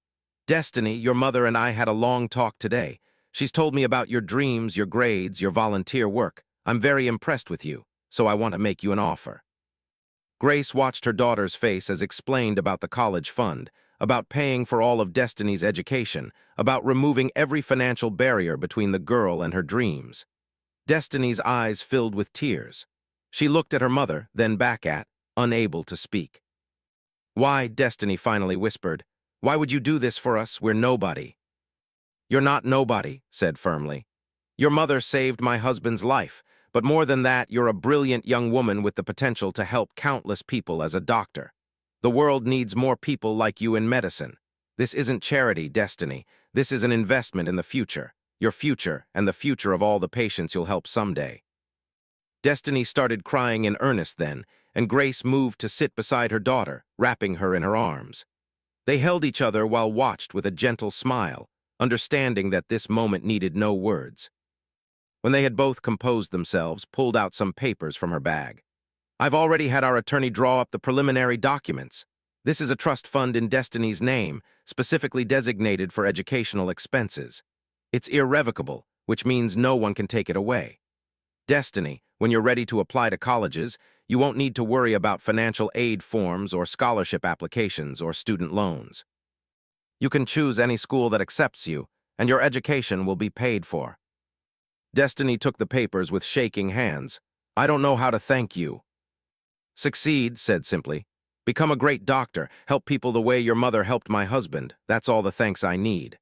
"Destiny, your mother and I had a long talk today. She's told me about your dreams, your grades, your volunteer work. I'm very impressed with you, so I want to make you an offer." Grace watched her daughter's face as explained about the college fund, about paying for all of Destiny's education, about removing every financial barrier between the girl and her dreams. Destiny's eyes filled with tears. She looked at her mother, then back at, unable to speak. "Why," Destiny finally whispered, "why would you do this for us? We're nobody." "You're not nobody," said firmly. "Your mother saved my husband's life. But more than that, you're a brilliant young woman with the potential to help countless people as a doctor. The world needs more people like you in medicine. This isn't charity, Destiny. This is an investment in the future. Your future and the future of all the patients you'll help someday." Destiny started crying in earnest then, and Grace moved to sit beside her daughter, wrapping her in her arms. They held each other while watched with a gentle smile, understanding that this moment needed no words. When they had both composed themselves, pulled out some papers from her bag. "I've already had our attorney draw up the preliminary documents. This is a trust fund in Destiny's name, specifically designated for educational expenses. It's irrevocable, which means no one can take it away. Destiny, when you're ready to apply to colleges, you won't need to worry about financial aid forms or scholarship applications or student loans. You can choose any school that accepts you, and your education will be paid for." Destiny took the papers with shaking hands. "I don't know how to thank you." "Succeed," said simply. "Become a great doctor, help people the way your mother helped my husband. That's all the thanks I need."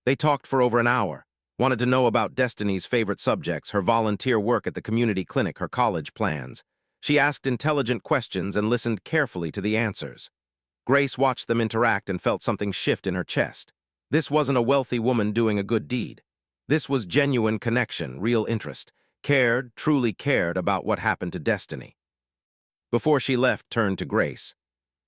They talked for over an hour, wanted to know about Destiny's favorite subjects, her volunteer work at the community clinic, her college plans. She asked intelligent questions and listened carefully to the answers. Grace watched them interact and felt something shift in her chest. This wasn't a wealthy woman doing a good deed. This was genuine connection, real interest, cared, truly cared about what happened to Destiny. Before she left, turned to Grace.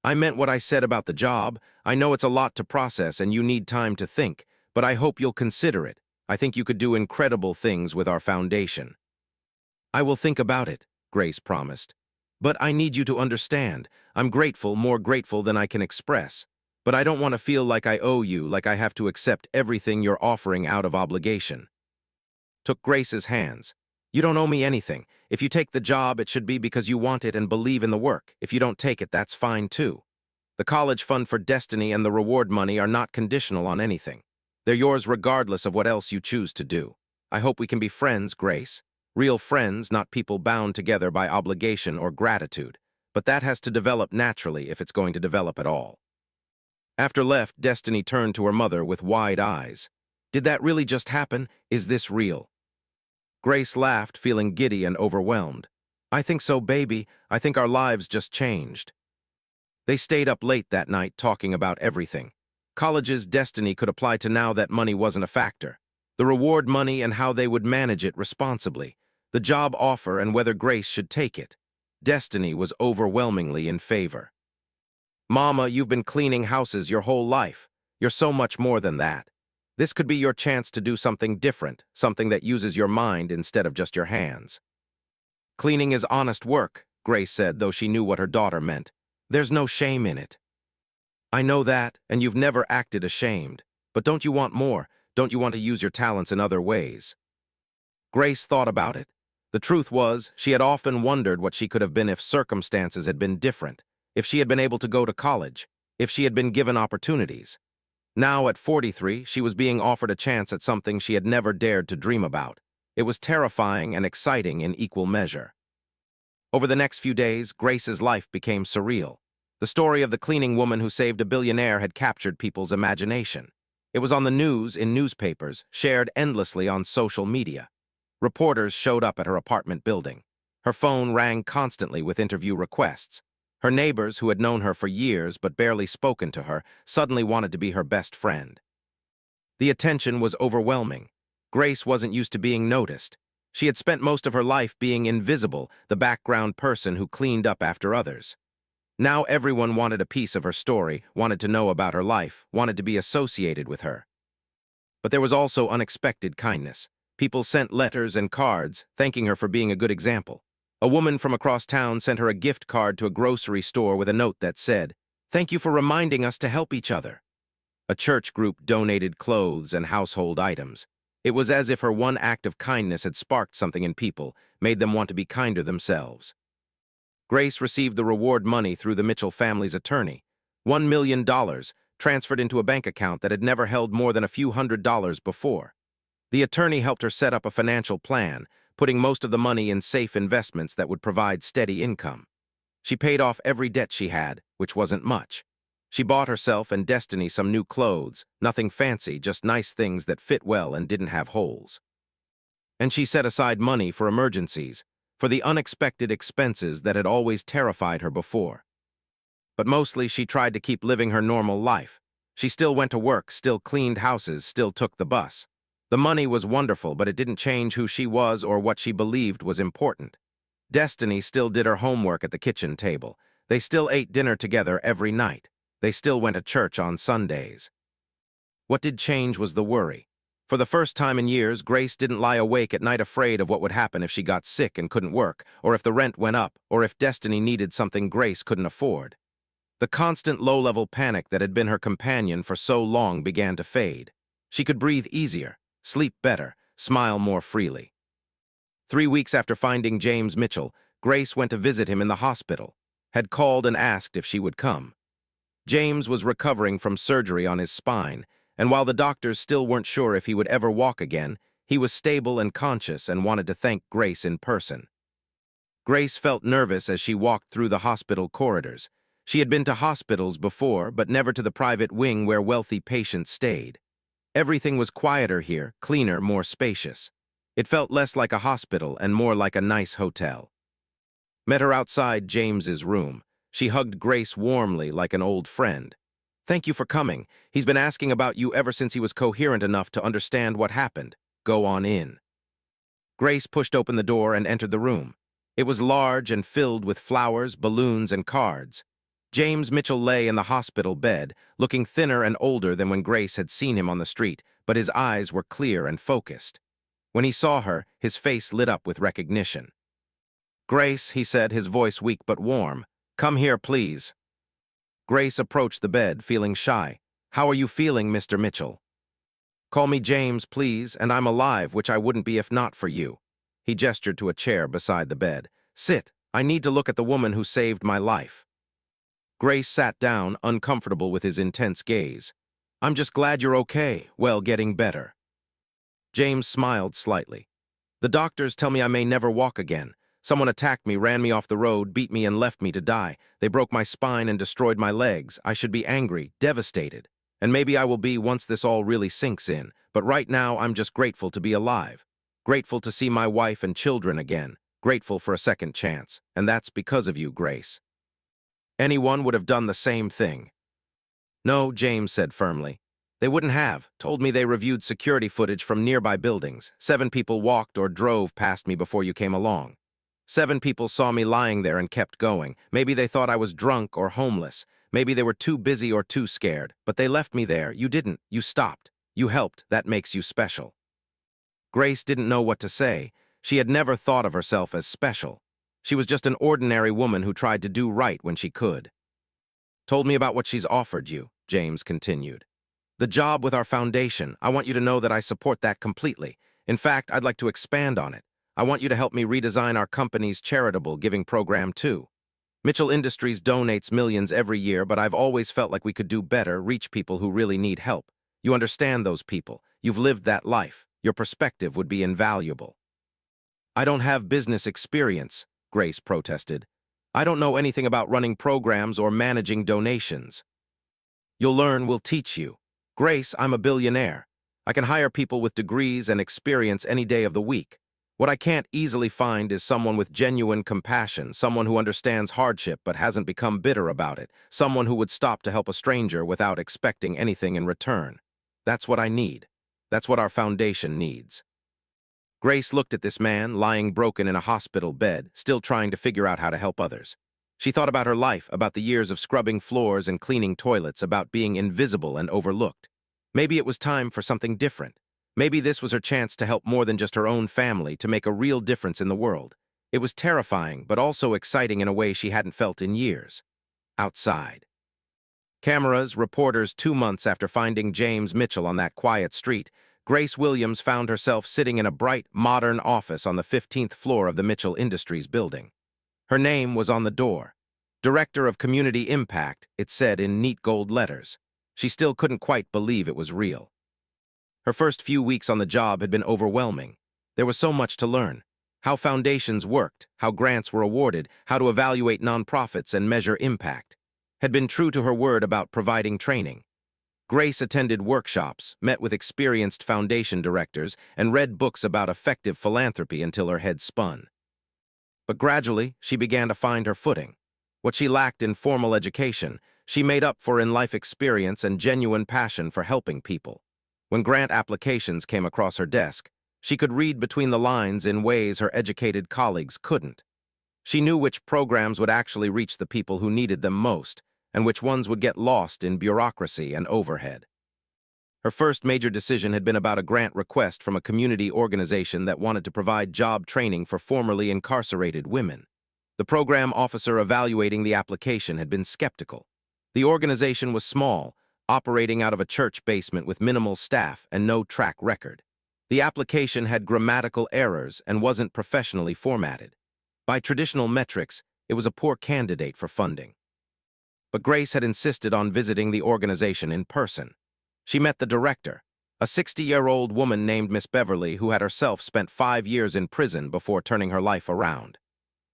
"I meant what I said about the job. I know it's a lot to process and you need time to think, but I hope you'll consider it. I think you could do incredible things with our foundation." "I will think about it," Grace promised. "But I need you to understand. I'm grateful, more grateful than I can express. But I don't want to feel like I owe you, like I have to accept everything you're offering out of obligation." Took Grace's hands. "You don't owe me anything. If you take the job, it should be because you want it and believe in the work. If you don't take it, that's fine too. The college fund for Destiny and the reward money are not conditional on anything. They're yours regardless of what else you choose to do. I hope we can be friends, Grace. Real friends, not people bound together by obligation or gratitude. But that has to develop naturally if it's going to develop at all." After left, Destiny turned to her mother with wide eyes. "Did that really just happen? Is this real?" Grace laughed, feeling giddy and overwhelmed. "I think so, baby. I think our lives just changed." They stayed up late that night talking about everything. College's Destiny could apply to now that money wasn't a factor. The reward money and how they would manage it responsibly. The job offer and whether Grace should take it. Destiny was overwhelmingly in favor. "Mama, you've been cleaning houses your whole life. You're so much more than that. This could be your chance to do something different, something that uses your mind instead of just your hands." "Cleaning is honest work," Grace said, though she knew what her daughter meant. "There's no shame in it." "I know that, and you've never acted ashamed. But don't you want more? Don't you want to use your talents in other ways?" Grace thought about it. The truth was, she had often wondered what she could have been if circumstances had been different, if she had been able to go to college, if she had been given opportunities. Now, at 43, she was being offered a chance at something she had never dared to dream about. It was terrifying and exciting in equal measure. Over the next few days, Grace's life became surreal. The story of the cleaning woman who saved a billionaire had captured people's imagination. It was on the news, in newspapers, shared endlessly on social media. Reporters showed up at her apartment building. Her phone rang constantly with interview requests. Her neighbors, who had known her for years but barely spoken to her, suddenly wanted to be her best friend. The attention was overwhelming. Grace wasn't used to being noticed. She had spent most of her life being invisible, the background person who cleaned up after others. Now everyone wanted a piece of her story, wanted to know about her life, wanted to be associated with her. But there was also unexpected kindness. People sent letters and cards, thanking her for being a good example. A woman from across town sent her a gift card to a grocery store with a note that said, "Thank you for reminding us to help each other." A church group donated clothes and household items. It was as if her one act of kindness had sparked something in people, made them want to be kinder themselves. Grace received the reward money through the Mitchell family's attorney. $1 million, transferred into a bank account that had never held more than a few $100s before. The attorney helped her set up a financial plan, putting most of the money in safe investments that would provide steady income. She paid off every debt she had, which wasn't much. She bought herself and Destiny some new clothes, nothing fancy, just nice things that fit well and didn't have holes. And she set aside money for emergencies, for the unexpected expenses that had always terrified her before. But mostly she tried to keep living her normal life. She still went to work, still cleaned houses, still took the bus. The money was wonderful, but it didn't change who she was or what she believed was important. Destiny still did her homework at the kitchen table. They still ate dinner together every night. They still went to church on Sundays. What did change was the worry. For the first time in years, Grace didn't lie awake at night afraid of what would happen if she got sick and couldn't work, or if the rent went up, or if Destiny needed something Grace couldn't afford. The constant low-level panic that had been her companion for so long began to fade. She could breathe easier, sleep better, smile more freely. 3 weeks after finding James Mitchell, Grace went to visit him in the hospital, had called and asked if she would come. James was recovering from surgery on his spine, and while the doctors still weren't sure if he would ever walk again, he was stable and conscious and wanted to thank Grace in person. Grace felt nervous as she walked through the hospital corridors. She had been to hospitals before, but never to the private wing where wealthy patients stayed. Everything was quieter here, cleaner, more spacious. It felt less like a hospital and more like a nice hotel. Met her outside James's room. She hugged Grace warmly like an old friend. "Thank you for coming. He's been asking about you ever since he was coherent enough to understand what happened. Go on in." Grace pushed open the door and entered the room. It was large and filled with flowers, balloons, and cards. James Mitchell lay in the hospital bed, looking thinner and older than when Grace had seen him on the street, but his eyes were clear and focused. When he saw her, his face lit up with recognition. "Grace," he said, his voice weak but warm, "come here, please." Grace approached the bed, feeling shy. "How are you feeling, Mr. Mitchell?" "Call me James, please, and I'm alive, which I wouldn't be if not for you." He gestured to a chair beside the bed. "Sit. I need to look at the woman who saved my life." Grace sat down, uncomfortable with his intense gaze. "I'm just glad you're okay. Well, getting better." James smiled slightly. "The doctors tell me I may never walk again. Someone attacked me, ran me off the road, beat me, and left me to die. They broke my spine and destroyed my legs. I should be angry, devastated. And maybe I will be once this all really sinks in. But right now, I'm just grateful to be alive. Grateful to see my wife and children again. Grateful for a second chance. And that's because of you, Grace." "Anyone would have done the same thing." "No," James said firmly. "They wouldn't have. Told me they reviewed security footage from nearby buildings. 7 people walked or drove past me before you came along. 7 people saw me lying there and kept going. Maybe they thought I was drunk or homeless. Maybe they were too busy or too scared. But they left me there. You didn't. You stopped. You helped. That makes you special." Grace didn't know what to say. She had never thought of herself as special. She was just an ordinary woman who tried to do right when she could. "Told me about what she's offered you," James continued. "The job with our foundation. I want you to know that I support that completely. In fact, I'd like to expand on it. I want you to help me redesign our company's charitable giving program too. Mitchell Industries donates millions every year, but I've always felt like we could do better, reach people who really need help. You understand those people. You've lived that life. Your perspective would be invaluable." "I don't have business experience," Grace protested. "I don't know anything about running programs or managing donations." "You'll learn, we'll teach you. Grace, I'm a billionaire. I can hire people with degrees and experience any day of the week. What I can't easily find is someone with genuine compassion, someone who understands hardship but hasn't become bitter about it, someone who would stop to help a stranger without expecting anything in return. That's what I need. That's what our foundation needs." Grace looked at this man, lying broken in a hospital bed, still trying to figure out how to help others. She thought about her life, about the years of scrubbing floors and cleaning toilets, about being invisible and overlooked. Maybe it was time for something different. Maybe this was her chance to help more than just her own family, to make a real difference in the world. It was terrifying, but also exciting in a way she hadn't felt in years. Outside. Cameras, reporters. 2 months after finding James Mitchell on that quiet street, Grace Williams found herself sitting in a bright, modern office on the 15th floor of the Mitchell Industries building. Her name was on the door. Director of Community Impact, it said in neat gold letters. She still couldn't quite believe it was real. Her first few weeks on the job had been overwhelming. There was so much to learn. How foundations worked, how grants were awarded, how to evaluate nonprofits and measure impact. Had been true to her word about providing training. Grace attended workshops, met with experienced foundation directors, and read books about effective philanthropy until her head spun. But gradually, she began to find her footing. What she lacked in formal education, she made up for in life experience and genuine passion for helping people. When grant applications came across her desk, she could read between the lines in ways her educated colleagues couldn't. She knew which programs would actually reach the people who needed them most, and which ones would get lost in bureaucracy and overhead. Her first major decision had been about a grant request from a community organization that wanted to provide job training for formerly incarcerated women. The program officer evaluating the application had been skeptical. The organization was small, operating out of a church basement with minimal staff and no track record. The application had grammatical errors and wasn't professionally formatted. By traditional metrics, it was a poor candidate for funding. But Grace had insisted on visiting the organization in person. She met the director, a 60-year-old woman named Miss Beverly who had herself spent 5 years in prison before turning her life around.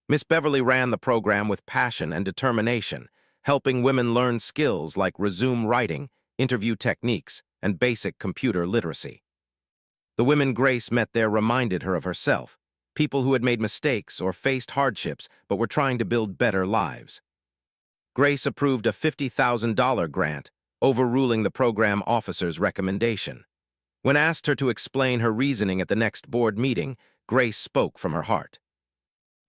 Miss Beverly ran the program with passion and determination, helping women learn skills like resume writing, interview techniques, and basic computer literacy. The women Grace met there reminded her of herself, people who had made mistakes or faced hardships but were trying to build better lives. Grace approved a $50,000 grant, overruling the program officer's recommendation. When asked her to explain her reasoning at the next board meeting, Grace spoke from her heart.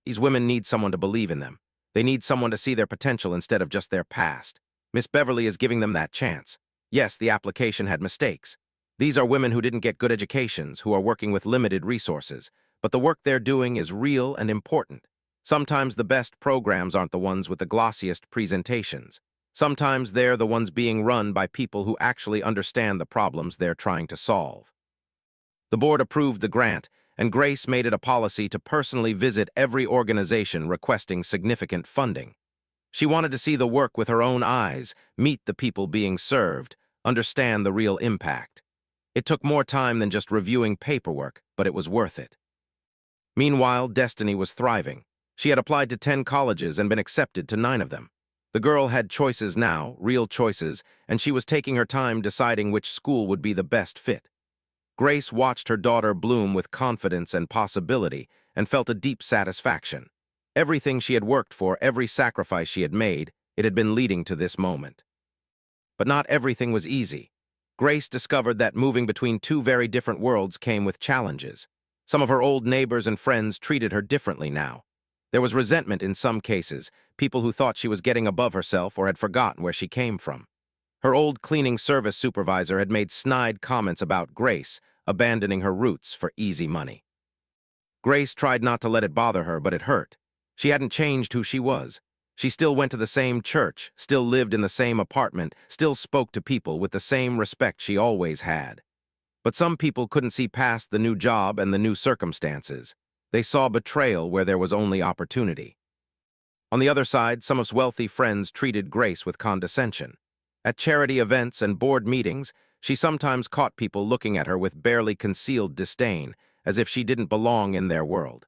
These women need someone to believe in them. They need someone to see their potential instead of just their past. Miss Beverly is giving them that chance. Yes, the application had mistakes. These are women who didn't get good educations, who are working with limited resources, but the work they're doing is real and important. Sometimes the best programs aren't the ones with the glossiest presentations. Sometimes they're the ones being run by people who actually understand the problems they're trying to solve. The board approved the grant, and Grace made it a policy to personally visit every organization requesting significant funding. She wanted to see the work with her own eyes, meet the people being served, understand the real impact. It took more time than just reviewing paperwork, but it was worth it. Meanwhile, Destiny was thriving. She had applied to 10 colleges and been accepted to 9 of them. The girl had choices now, real choices, and she was taking her time deciding which school would be the best fit. Grace watched her daughter bloom with confidence and possibility and felt a deep satisfaction. Everything she had worked for, every sacrifice she had made, it had been leading to this moment. But not everything was easy. Grace discovered that moving between 2 very different worlds came with challenges. Some of her old neighbors and friends treated her differently now. There was resentment in some cases, people who thought she was getting above herself or had forgotten where she came from. Her old cleaning service supervisor had made snide comments about Grace, abandoning her roots for easy money. Grace tried not to let it bother her, but it hurt. She hadn't changed who she was. She still went to the same church, still lived in the same apartment, still spoke to people with the same respect she always had. But some people couldn't see past the new job and the new circumstances. They saw betrayal where there was only opportunity. On the other side, some of her wealthy friends treated Grace with condescension. At charity events and board meetings, she sometimes caught people looking at her with barely concealed disdain, as if she didn't belong in their world.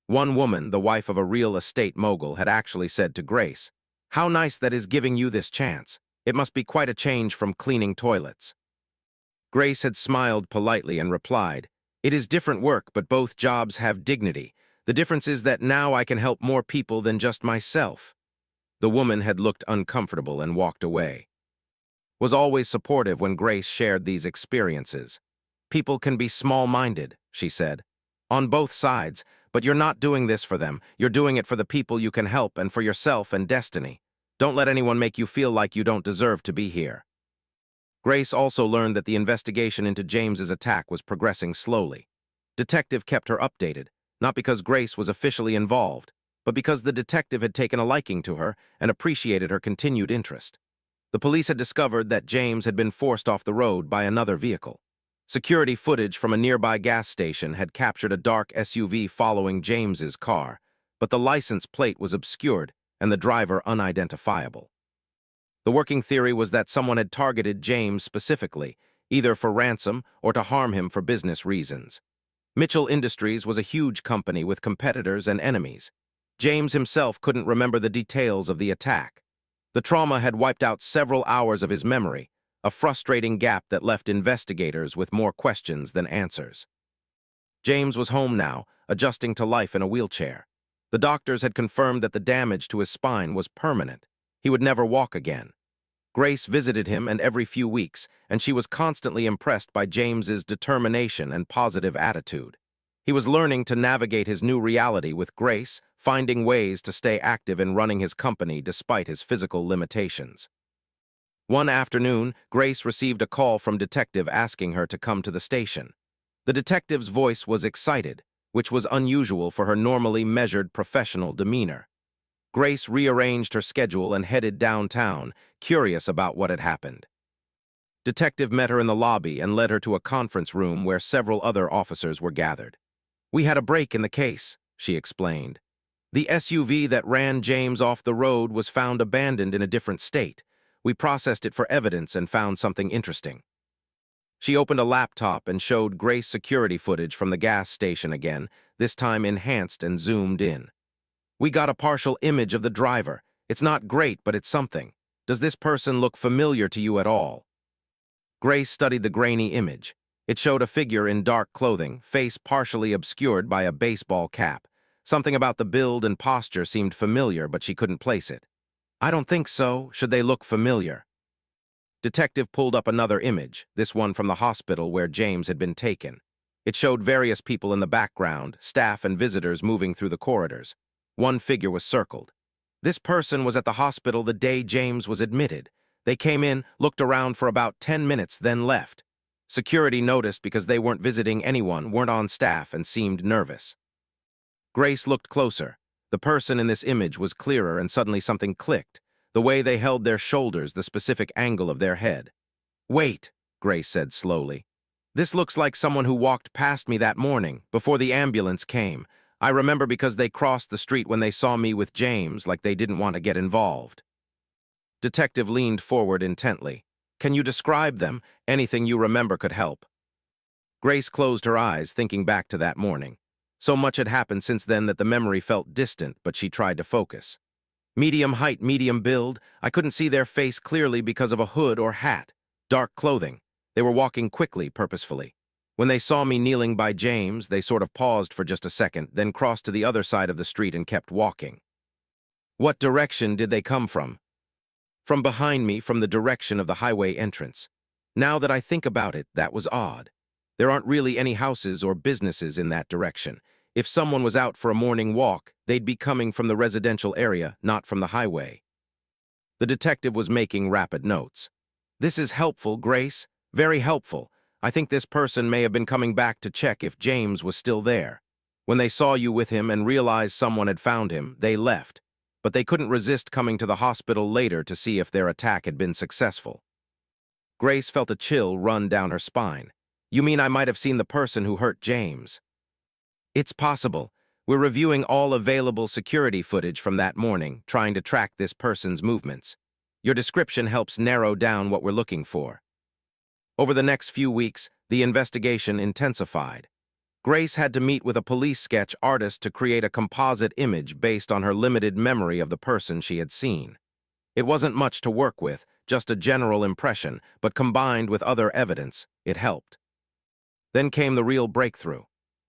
One woman, the wife of a real estate mogul, had actually said to Grace, "How nice that is giving you this chance. It must be quite a change from cleaning toilets." Grace had smiled politely and replied, "It is different work, but both jobs have dignity. The difference is that now I can help more people than just myself." The woman had looked uncomfortable and walked away. Was always supportive when Grace shared these experiences. "People can be small-minded," she said, "on both sides, but you're not doing this for them. You're doing it for the people you can help and for yourself and Destiny. Don't let anyone make you feel like you don't deserve to be here." Grace also learned that the investigation into James's attack was progressing slowly. Detective kept her updated, not because Grace was officially involved, but because the detective had taken a liking to her and appreciated her continued interest. The police had discovered that James had been forced off the road by another vehicle. Security footage from a nearby gas station had captured a dark SUV following James's car, but the license plate was obscured and the driver unidentifiable. The working theory was that someone had targeted James specifically, either for ransom or to harm him for business reasons. Mitchell Industries was a huge company with competitors and enemies. James himself couldn't remember the details of the attack. The trauma had wiped out several hours of his memory, a frustrating gap that left investigators with more questions than answers. James was home now, adjusting to life in a wheelchair. The doctors had confirmed that the damage to his spine was permanent. He would never walk again. Grace visited him and every few weeks, and she was constantly impressed by James's determination and positive attitude. He was learning to navigate his new reality with grace, finding ways to stay active in running his company despite his physical limitations. One afternoon, Grace received a call from Detective asking her to come to the station. The detective's voice was excited, which was unusual for her normally measured professional demeanor. Grace rearranged her schedule and headed downtown, curious about what had happened. Detective met her in the lobby and led her to a conference room where several other officers were gathered. "We had a break in the case," she explained. "The SUV that ran James off the road was found abandoned in a different state. We processed it for evidence and found something interesting." She opened a laptop and showed Grace security footage from the gas station again, this time enhanced and zoomed in. "We got a partial image of the driver. It's not great, but it's something. Does this person look familiar to you at all?" Grace studied the grainy image. It showed a figure in dark clothing, face partially obscured by a baseball cap. Something about the build and posture seemed familiar, but she couldn't place it. "I don't think so. Should they look familiar?" Detective pulled up another image, this one from the hospital where James had been taken. It showed various people in the background, staff and visitors moving through the corridors. One figure was circled. This person was at the hospital the day James was admitted. They came in, looked around for about 10 minutes, then left. Security noticed because they weren't visiting anyone, weren't on staff, and seemed nervous. Grace looked closer. The person in this image was clearer, and suddenly something clicked. The way they held their shoulders, the specific angle of their head. "Wait," Grace said slowly. "This looks like someone who walked past me that morning, before the ambulance came. I remember because they crossed the street when they saw me with James, like they didn't want to get involved." Detective leaned forward intently. "Can you describe them? Anything you remember could help." Grace closed her eyes, thinking back to that morning. So much had happened since then that the memory felt distant, but she tried to focus. "Medium height, medium build. I couldn't see their face clearly because of a hood or hat. Dark clothing. They were walking quickly, purposefully. When they saw me kneeling by James, they sort of paused for just a second, then crossed to the other side of the street and kept walking." "What direction did they come from?" "From behind me, from the direction of the highway entrance. Now that I think about it, that was odd. There aren't really any houses or businesses in that direction. If someone was out for a morning walk, they'd be coming from the residential area, not from the highway." The detective was making rapid notes. "This is helpful, Grace. Very helpful. I think this person may have been coming back to check if James was still there. When they saw you with him and realized someone had found him, they left. But they couldn't resist coming to the hospital later to see if their attack had been successful." Grace felt a chill run down her spine. "You mean I might have seen the person who hurt James?" "It's possible. We're reviewing all available security footage from that morning, trying to track this person's movements. Your description helps narrow down what we're looking for." Over the next few weeks, the investigation intensified. Grace had to meet with a police sketch artist to create a composite image based on her limited memory of the person she had seen. It wasn't much to work with, just a general impression, but combined with other evidence, it helped. Then came the real breakthrough.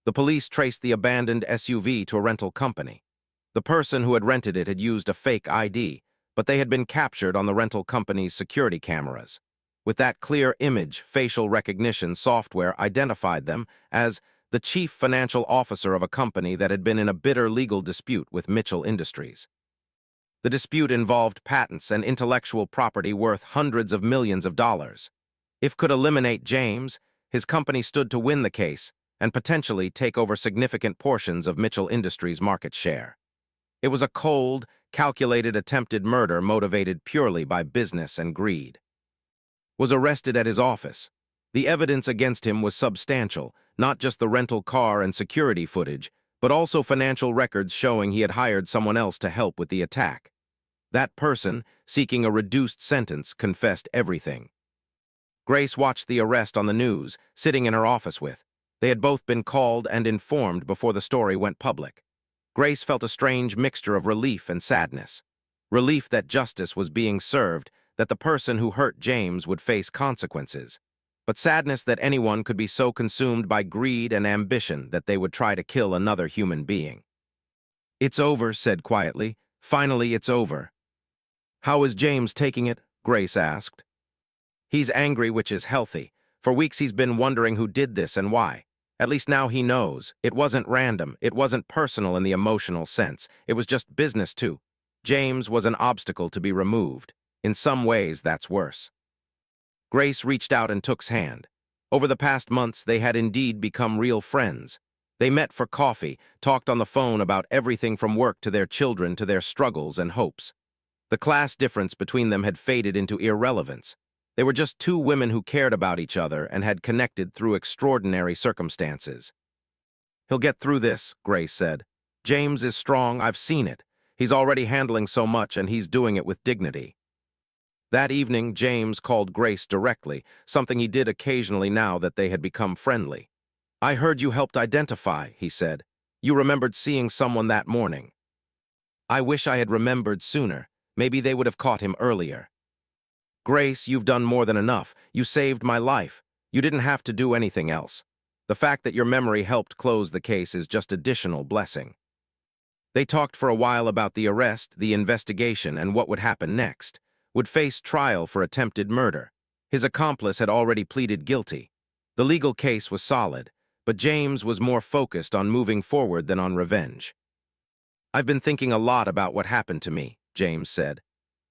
The police traced the abandoned SUV to a rental company. The person who had rented it had used a fake ID, but they had been captured on the rental company's security cameras. With that clear image, facial recognition software identified them as the chief financial officer of a company that had been in a bitter legal dispute with Mitchell Industries. The dispute involved patents and intellectual property worth hundreds of millions of dollars. If could eliminate James, his company stood to win the case and potentially take over significant portions of Mitchell Industries' market share. It was a cold, calculated attempted murder motivated purely by business and greed. Was arrested at his office. The evidence against him was substantial, not just the rental car and security footage, but also financial records showing he had hired someone else to help with the attack. That person, seeking a reduced sentence, confessed everything. Grace watched the arrest on the news, sitting in her office with. They had both been called and informed before the story went public. Grace felt a strange mixture of relief and sadness. Relief that justice was being served, that the person who hurt James would face consequences. But sadness that anyone could be so consumed by greed and ambition that they would try to kill another human being. "It's over," said quietly. "Finally, it's over." "How is James taking it?" Grace asked. He's angry, which is healthy. For weeks he's been wondering who did this and why. At least now he knows. It wasn't random. It wasn't personal in the emotional sense. It was just business, too. James was an obstacle to be removed. In some ways, that's worse. Grace reached out and took's hand. Over the past months, they had indeed become real friends. They met for coffee, talked on the phone about everything from work to their children to their struggles and hopes. The class difference between them had faded into irrelevance. They were just two women who cared about each other and had connected through extraordinary circumstances. "He'll get through this," Grace said. "James is strong, I've seen it. He's already handling so much and he's doing it with dignity." That evening, James called Grace directly, something he did occasionally now that they had become friendly. "I heard you helped identify," he said. "You remembered seeing someone that morning." "I wish I had remembered sooner. Maybe they would have caught him earlier." "Grace, you've done more than enough. You saved my life. You didn't have to do anything else. The fact that your memory helped close the case is just additional blessing." They talked for a while about the arrest, the investigation, and what would happen next. Would face trial for attempted murder. His accomplice had already pleaded guilty. The legal case was solid, but James was more focused on moving forward than on revenge. "I've been thinking a lot about what happened to me," James said.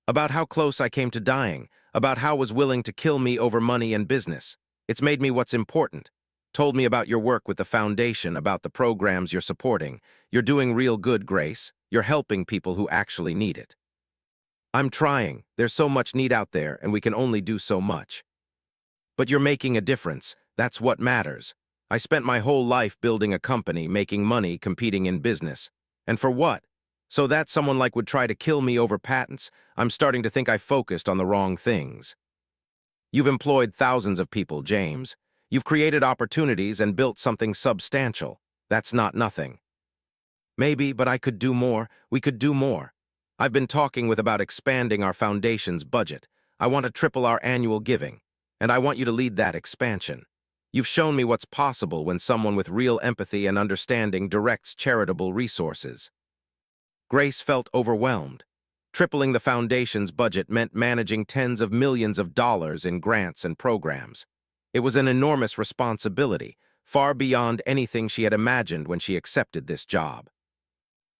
"About how close I came to dying, about how was willing to kill me over money and business. It's made me what's important. Told me about your work with the foundation, about the programs you're supporting. You're doing real good, Grace. You're helping people who actually need it." "I'm trying. There's so much need out there, and we can only do so much." "But you're making a difference. That's what matters. I spent my whole life building a company, making money, competing in business. And for what? So that someone like would try to kill me over patents? I'm starting to think I focused on the wrong things." "You've employed thousands of people, James. You've created opportunities and built something substantial. That's not nothing." "Maybe, but I could do more. We could do more. I've been talking with about expanding our foundation's budget. I want to triple our annual giving, and I want you to lead that expansion. You've shown me what's possible when someone with real empathy and understanding directs charitable resources." Grace felt overwhelmed. Tripling the foundation's budget meant managing tens of millions of dollars in grants and programs. It was an enormous responsibility, far beyond anything she had imagined when she accepted this job.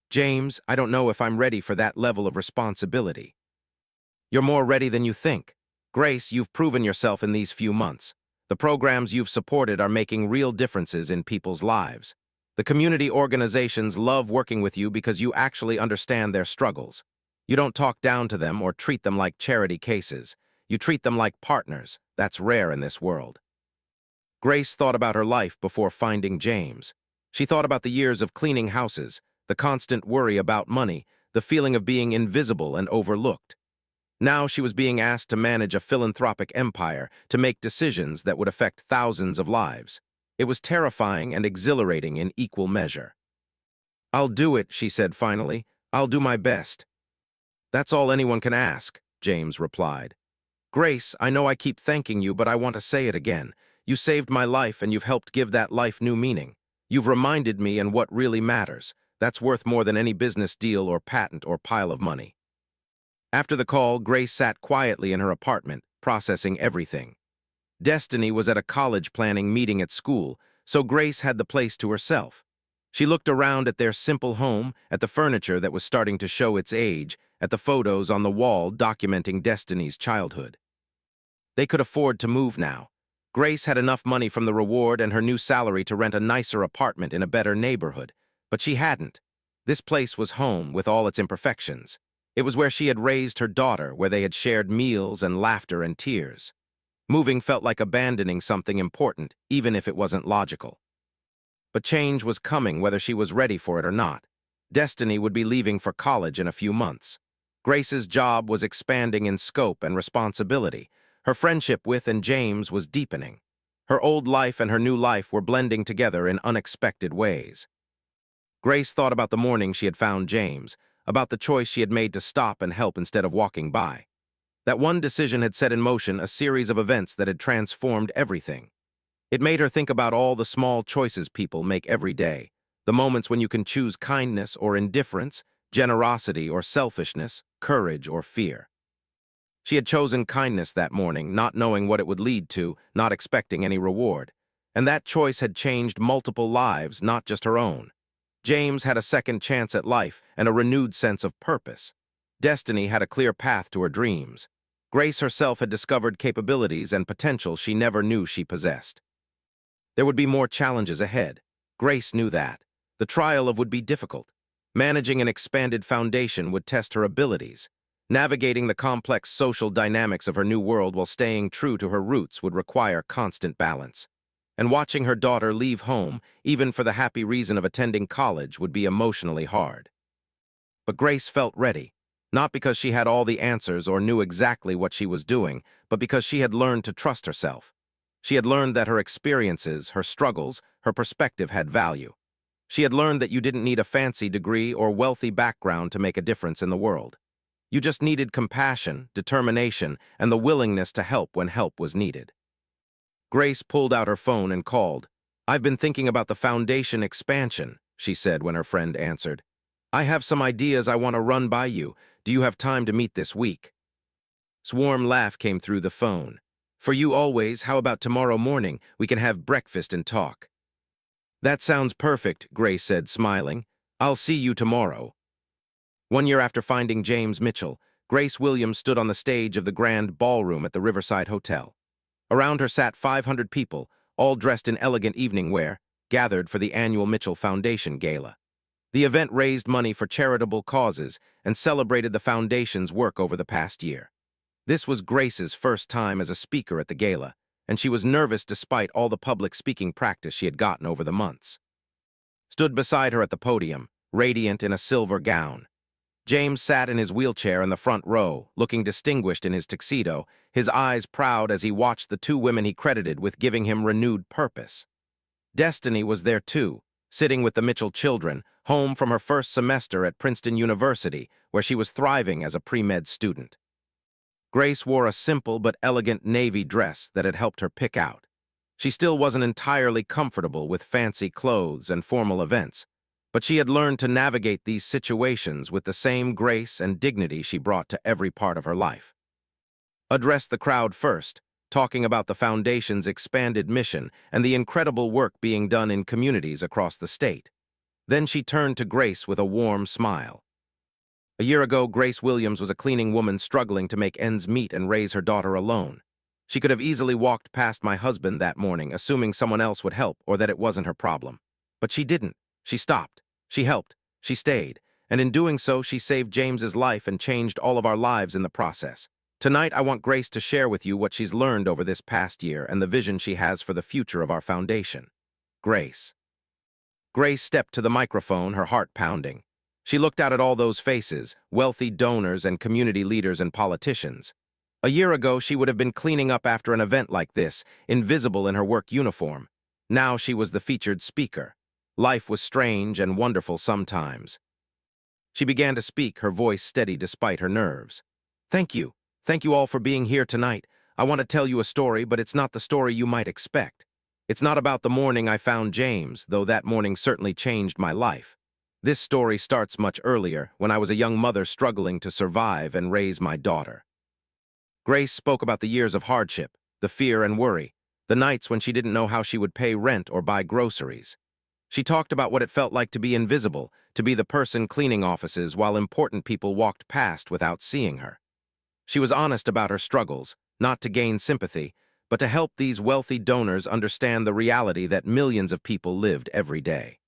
"James, I don't know if I'm ready for that level of responsibility." "You're more ready than you think. Grace, you've proven yourself in these few months. The programs you've supported are making real differences in people's lives. The community organizations love working with you because you actually understand their struggles. You don't talk down to them or treat them like charity cases. You treat them like partners. That's rare in this world." Grace thought about her life before finding James. She thought about the years of cleaning houses, the constant worry about money, the feeling of being invisible and overlooked. Now she was being asked to manage a philanthropic empire, to make decisions that would affect thousands of lives. It was terrifying and exhilarating in equal measure. "I'll do it," she said finally. "I'll do my best." "That's all anyone can ask," James replied. "Grace, I know I keep thanking you, but I want to say it again. You saved my life and you've helped give that life new meaning. You've reminded me and what really matters. That's worth more than any business deal or patent or pile of money." After the call, Grace sat quietly in her apartment, processing everything. Destiny was at a college planning meeting at school, so Grace had the place to herself. She looked around at their simple home, at the furniture that was starting to show its age, at the photos on the wall documenting Destiny's childhood. They could afford to move now. Grace had enough money from the reward and her new salary to rent a nicer apartment in a better neighborhood, but she hadn't. This place was home with all its imperfections. It was where she had raised her daughter, where they had shared meals and laughter and tears. Moving felt like abandoning something important, even if it wasn't logical. But change was coming whether she was ready for it or not. Destiny would be leaving for college in a few months. Grace's job was expanding in scope and responsibility. Her friendship with and James was deepening. Her old life and her new life were blending together in unexpected ways. Grace thought about the morning she had found James, about the choice she had made to stop and help instead of walking by. That one decision had set in motion a series of events that had transformed everything. It made her think about all the small choices people make every day, the moments when you can choose kindness or indifference, generosity or selfishness, courage or fear. She had chosen kindness that morning, not knowing what it would lead to, not expecting any reward. And that choice had changed multiple lives, not just her own. James had a second chance at life and a renewed sense of purpose. Destiny had a clear path to her dreams. Grace herself had discovered capabilities and potential she never knew she possessed. There would be more challenges ahead. Grace knew that. The trial would be difficult. Managing an expanded foundation would test her abilities. Navigating the complex social dynamics of her new world while staying true to her roots would require constant balance. And watching her daughter leave home, even for the happy reason of attending college, would be emotionally hard. But Grace felt ready, not because she had all the answers or knew exactly what she was doing, but because she had learned to trust herself. She had learned that her experiences, her struggles, her perspective had value. She had learned that you didn't need a fancy degree or wealthy background to make a difference in the world. You just needed compassion, determination, and the willingness to help when help was needed. Grace pulled out her phone and called. "I've been thinking about the foundation expansion," she said when her friend answered. "I have some ideas I want to run by you. Do you have time to meet this week?" A warm laugh came through the phone. "For you always, how about tomorrow morning? We can have breakfast and talk." "That sounds perfect," Grace said, smiling. "I'll see you tomorrow." 1 year after finding James Mitchell, Grace Williams stood on the stage of the grand ballroom at the Riverside Hotel. Around her sat 500 people, all dressed in elegant evening wear, gathered for the annual Mitchell Foundation Gala. The event raised money for charitable causes and celebrated the foundation's work over the past year. This was Grace's first time as a speaker at the gala, and she was nervous despite all the public speaking practice she had gotten over the months. Stood beside her at the podium, radiant in a silver gown. James sat in his wheelchair in the front row, looking distinguished in his tuxedo, his eyes proud as he watched the two women he credited with giving him renewed purpose. Destiny was there too, sitting with the Mitchell children, home from her first semester at Princeton University, where she was thriving as a pre-med student. Grace wore a simple but elegant navy dress that had helped her pick out. She still wasn't entirely comfortable with fancy clothes and formal events, but she had learned to navigate these situations with the same grace and dignity she brought to every part of her life. Addressed the crowd first, talking about the Foundation's expanded mission and the incredible work being done in communities across the state. Then she turned to Grace with a warm smile. A year ago, Grace Williams was a cleaning woman struggling to make ends meet and raise her daughter alone. She could have easily walked past my husband that morning, assuming someone else would help or that it wasn't her problem. But she didn't. She stopped. She helped. She stayed. And in doing so, she saved James's life and changed all of our lives in the process. Tonight, I want Grace to share with you what she's learned over this past year and the vision she has for the future of our foundation. Grace. Grace stepped to the microphone, her heart pounding. She looked out at all those faces, wealthy donors and community leaders and politicians. A year ago, she would have been cleaning up after an event like this, invisible in her work uniform. Now she was the featured speaker. Life was strange and wonderful sometimes. She began to speak, her voice steady despite her nerves. "Thank you. Thank you all for being here tonight. I want to tell you a story, but it's not the story you might expect. It's not about the morning I found James, though that morning certainly changed my life. This story starts much earlier, when I was a young mother struggling to survive and raise my daughter." Grace spoke about the years of hardship, the fear and worry, the nights when she didn't know how she would pay rent or buy groceries. She talked about what it felt like to be invisible, to be the person cleaning offices while important people walked past without seeing her. She was honest about her struggles, not to gain sympathy, but to help these wealthy donors understand the reality that millions of people lived every day.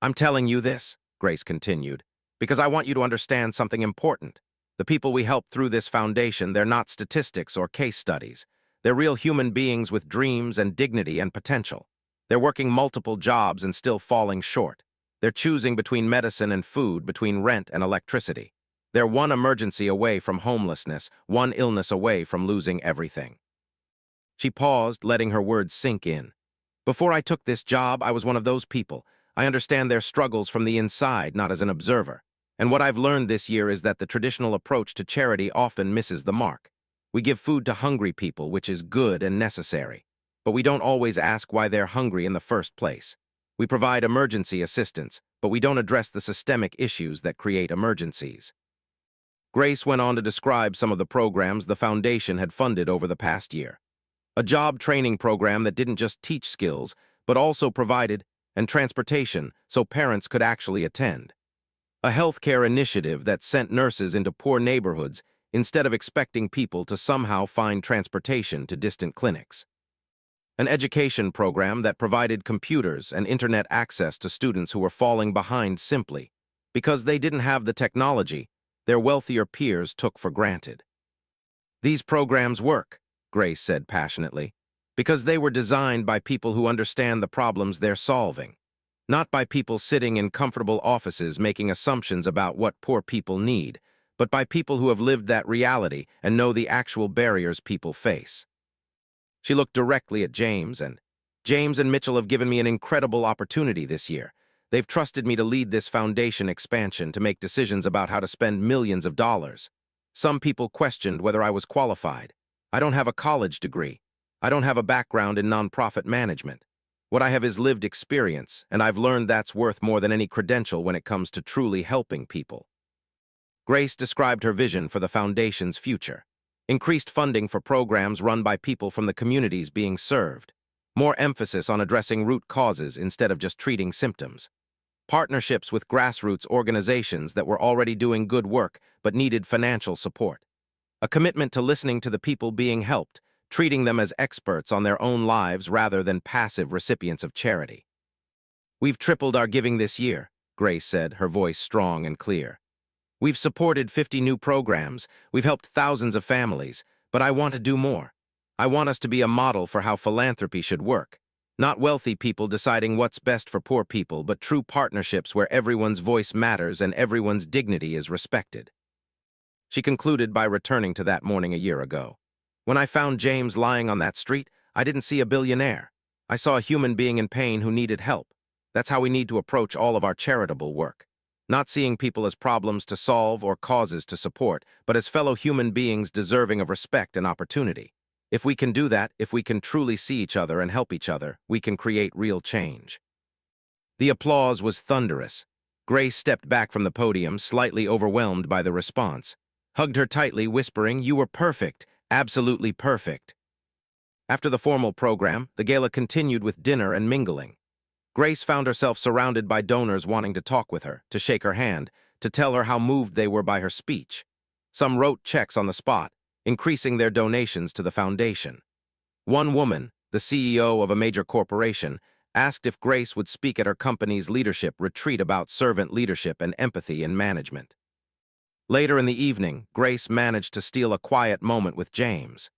"I'm telling you this," Grace continued, "because I want you to understand something important. The people we help through this foundation, they're not statistics or case studies. They're real human beings with dreams and dignity and potential. They're working multiple jobs and still falling short. They're choosing between medicine and food, between rent and electricity. They're one emergency away from homelessness, one illness away from losing everything." She paused, letting her words sink in. "Before I took this job, I was one of those people. I understand their struggles from the inside, not as an observer. And what I've learned this year is that the traditional approach to charity often misses the mark. We give food to hungry people, which is good and necessary. But we don't always ask why they're hungry in the first place. We provide emergency assistance, but we don't address the systemic issues that create emergencies." Grace went on to describe some of the programs the foundation had funded over the past year. A job training program that didn't just teach skills, but also provided and transportation so parents could actually attend. A healthcare initiative that sent nurses into poor neighborhoods instead of expecting people to somehow find transportation to distant clinics. An education program that provided computers and internet access to students who were falling behind simply because they didn't have the technology their wealthier peers took for granted. These programs work, Grace said passionately, because they were designed by people who understand the problems they're solving, not by people sitting in comfortable offices making assumptions about what poor people need, but by people who have lived that reality and know the actual barriers people face. She looked directly at James and Mitchell have given me an incredible opportunity this year. They've trusted me to lead this foundation expansion to make decisions about how to spend millions of dollars. Some people questioned whether I was qualified. I don't have a college degree. I don't have a background in nonprofit management. What I have is lived experience, and I've learned that's worth more than any credential when it comes to truly helping people. Grace described her vision for the foundation's future. Increased funding for programs run by people from the communities being served. More emphasis on addressing root causes instead of just treating symptoms. Partnerships with grassroots organizations that were already doing good work but needed financial support. A commitment to listening to the people being helped, treating them as experts on their own lives rather than passive recipients of charity. We've tripled our giving this year, Grace said, her voice strong and clear. We've supported 50 new programs, we've helped thousands of families, but I want to do more. I want us to be a model for how philanthropy should work. Not wealthy people deciding what's best for poor people, but true partnerships where everyone's voice matters and everyone's dignity is respected. She concluded by returning to that morning a year ago. When I found James lying on that street, I didn't see a billionaire. I saw a human being in pain who needed help. That's how we need to approach all of our charitable work. Not seeing people as problems to solve or causes to support, but as fellow human beings deserving of respect and opportunity. If we can do that, if we can truly see each other and help each other, we can create real change. The applause was thunderous. Grace stepped back from the podium, slightly overwhelmed by the response. Hugged her tightly, whispering, "You were perfect, absolutely perfect." After the formal program, the gala continued with dinner and mingling. Grace found herself surrounded by donors wanting to talk with her, to shake her hand, to tell her how moved they were by her speech. Some wrote checks on the spot, increasing their donations to the foundation. One woman, the CEO of a major corporation, asked if Grace would speak at her company's leadership retreat about servant leadership and empathy in management. Later in the evening, Grace managed to steal a quiet moment with James.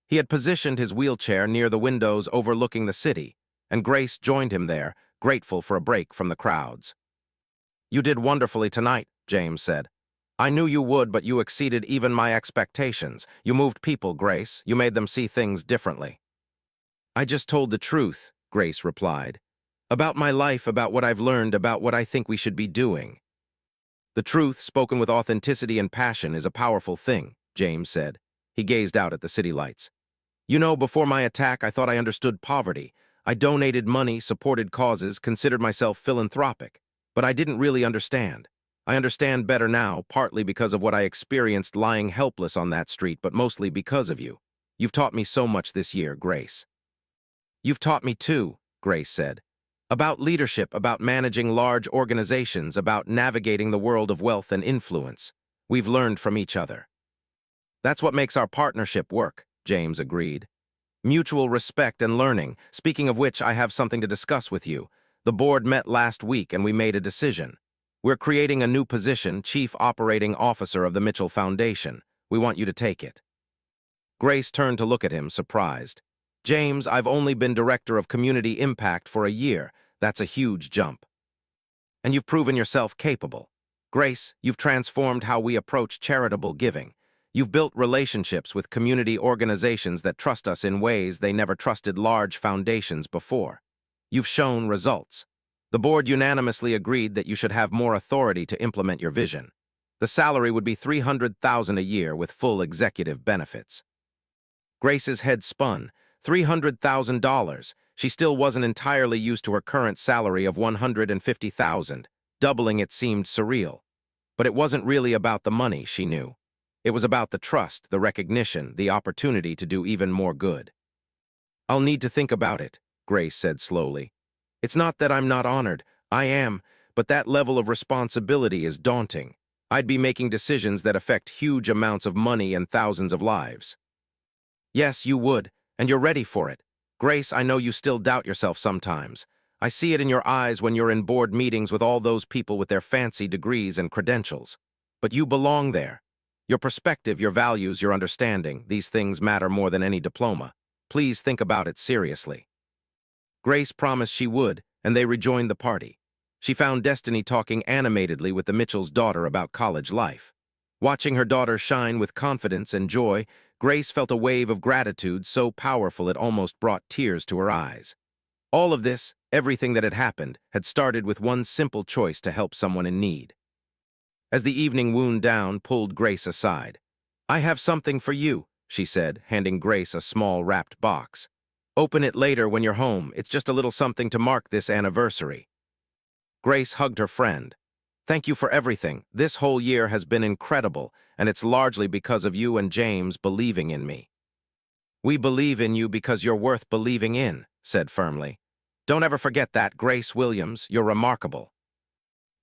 He had positioned his wheelchair near the windows overlooking the city, and Grace joined him there, grateful for a break from the crowds. "You did wonderfully tonight," James said. "I knew you would, but you exceeded even my expectations. You moved people, Grace. You made them see things differently." "I just told the truth," Grace replied. "About my life, about what I've learned, about what I think we should be doing." "The truth, spoken with authenticity and passion, is a powerful thing," James said. He gazed out at the city lights. "You know, before my attack, I thought I understood poverty. I donated money, supported causes, considered myself philanthropic. But I didn't really understand. I understand better now, partly because of what I experienced lying helpless on that street, but mostly because of you. You've taught me so much this year, Grace." "You've taught me too," Grace said. "About leadership, about managing large organizations, about navigating the world of wealth and influence. We've learned from each other." "That's what makes our partnership work," James agreed. "Mutual respect and learning, speaking of which I have something to discuss with you. The board met last week and we made a decision. We're creating a new position, Chief Operating Officer of the Mitchell Foundation. We want you to take it." Grace turned to look at him, surprised. "James, I've only been Director of Community Impact for a year. That's a huge jump. And you've proven yourself capable. Grace, you've transformed how we approach charitable giving. You've built relationships with community organizations that trust us in ways they never trusted large foundations before. You've shown results. The board unanimously agreed that you should have more authority to implement your vision. The salary would be $300,000 a year with full executive benefits." Grace's head spun. $300,000. She still wasn't entirely used to her current salary of $150,000. Doubling it seemed surreal. But it wasn't really about the money, she knew. It was about the trust, the recognition, the opportunity to do even more good. "I'll need to think about it," Grace said slowly. "It's not that I'm not honored. I am, but that level of responsibility is daunting. I'd be making decisions that affect huge amounts of money and thousands of lives." "Yes, you would, and you're ready for it. Grace, I know you still doubt yourself sometimes. I see it in your eyes when you're in board meetings with all those people with their fancy degrees and credentials. But you belong there. Your perspective, your values, your understanding, these things matter more than any diploma. Please think about it seriously." Grace promised she would, and they rejoined the party. She found Destiny talking animatedly with the Mitchell's daughter about college life. Watching her daughter shine with confidence and joy, Grace felt a wave of gratitude so powerful it almost brought tears to her eyes. All of this, everything that had happened, had started with one simple choice to help someone in need. As the evening wound down, pulled Grace aside. "I have something for you," she said, handing Grace a small wrapped box. "Open it later when you're home. It's just a little something to mark this anniversary." Grace hugged her friend. "Thank you for everything. This whole year has been incredible, and it's largely because of you and James believing in me." "We believe in you because you're worth believing in," said firmly. "Don't ever forget that, Grace Williams. You're remarkable."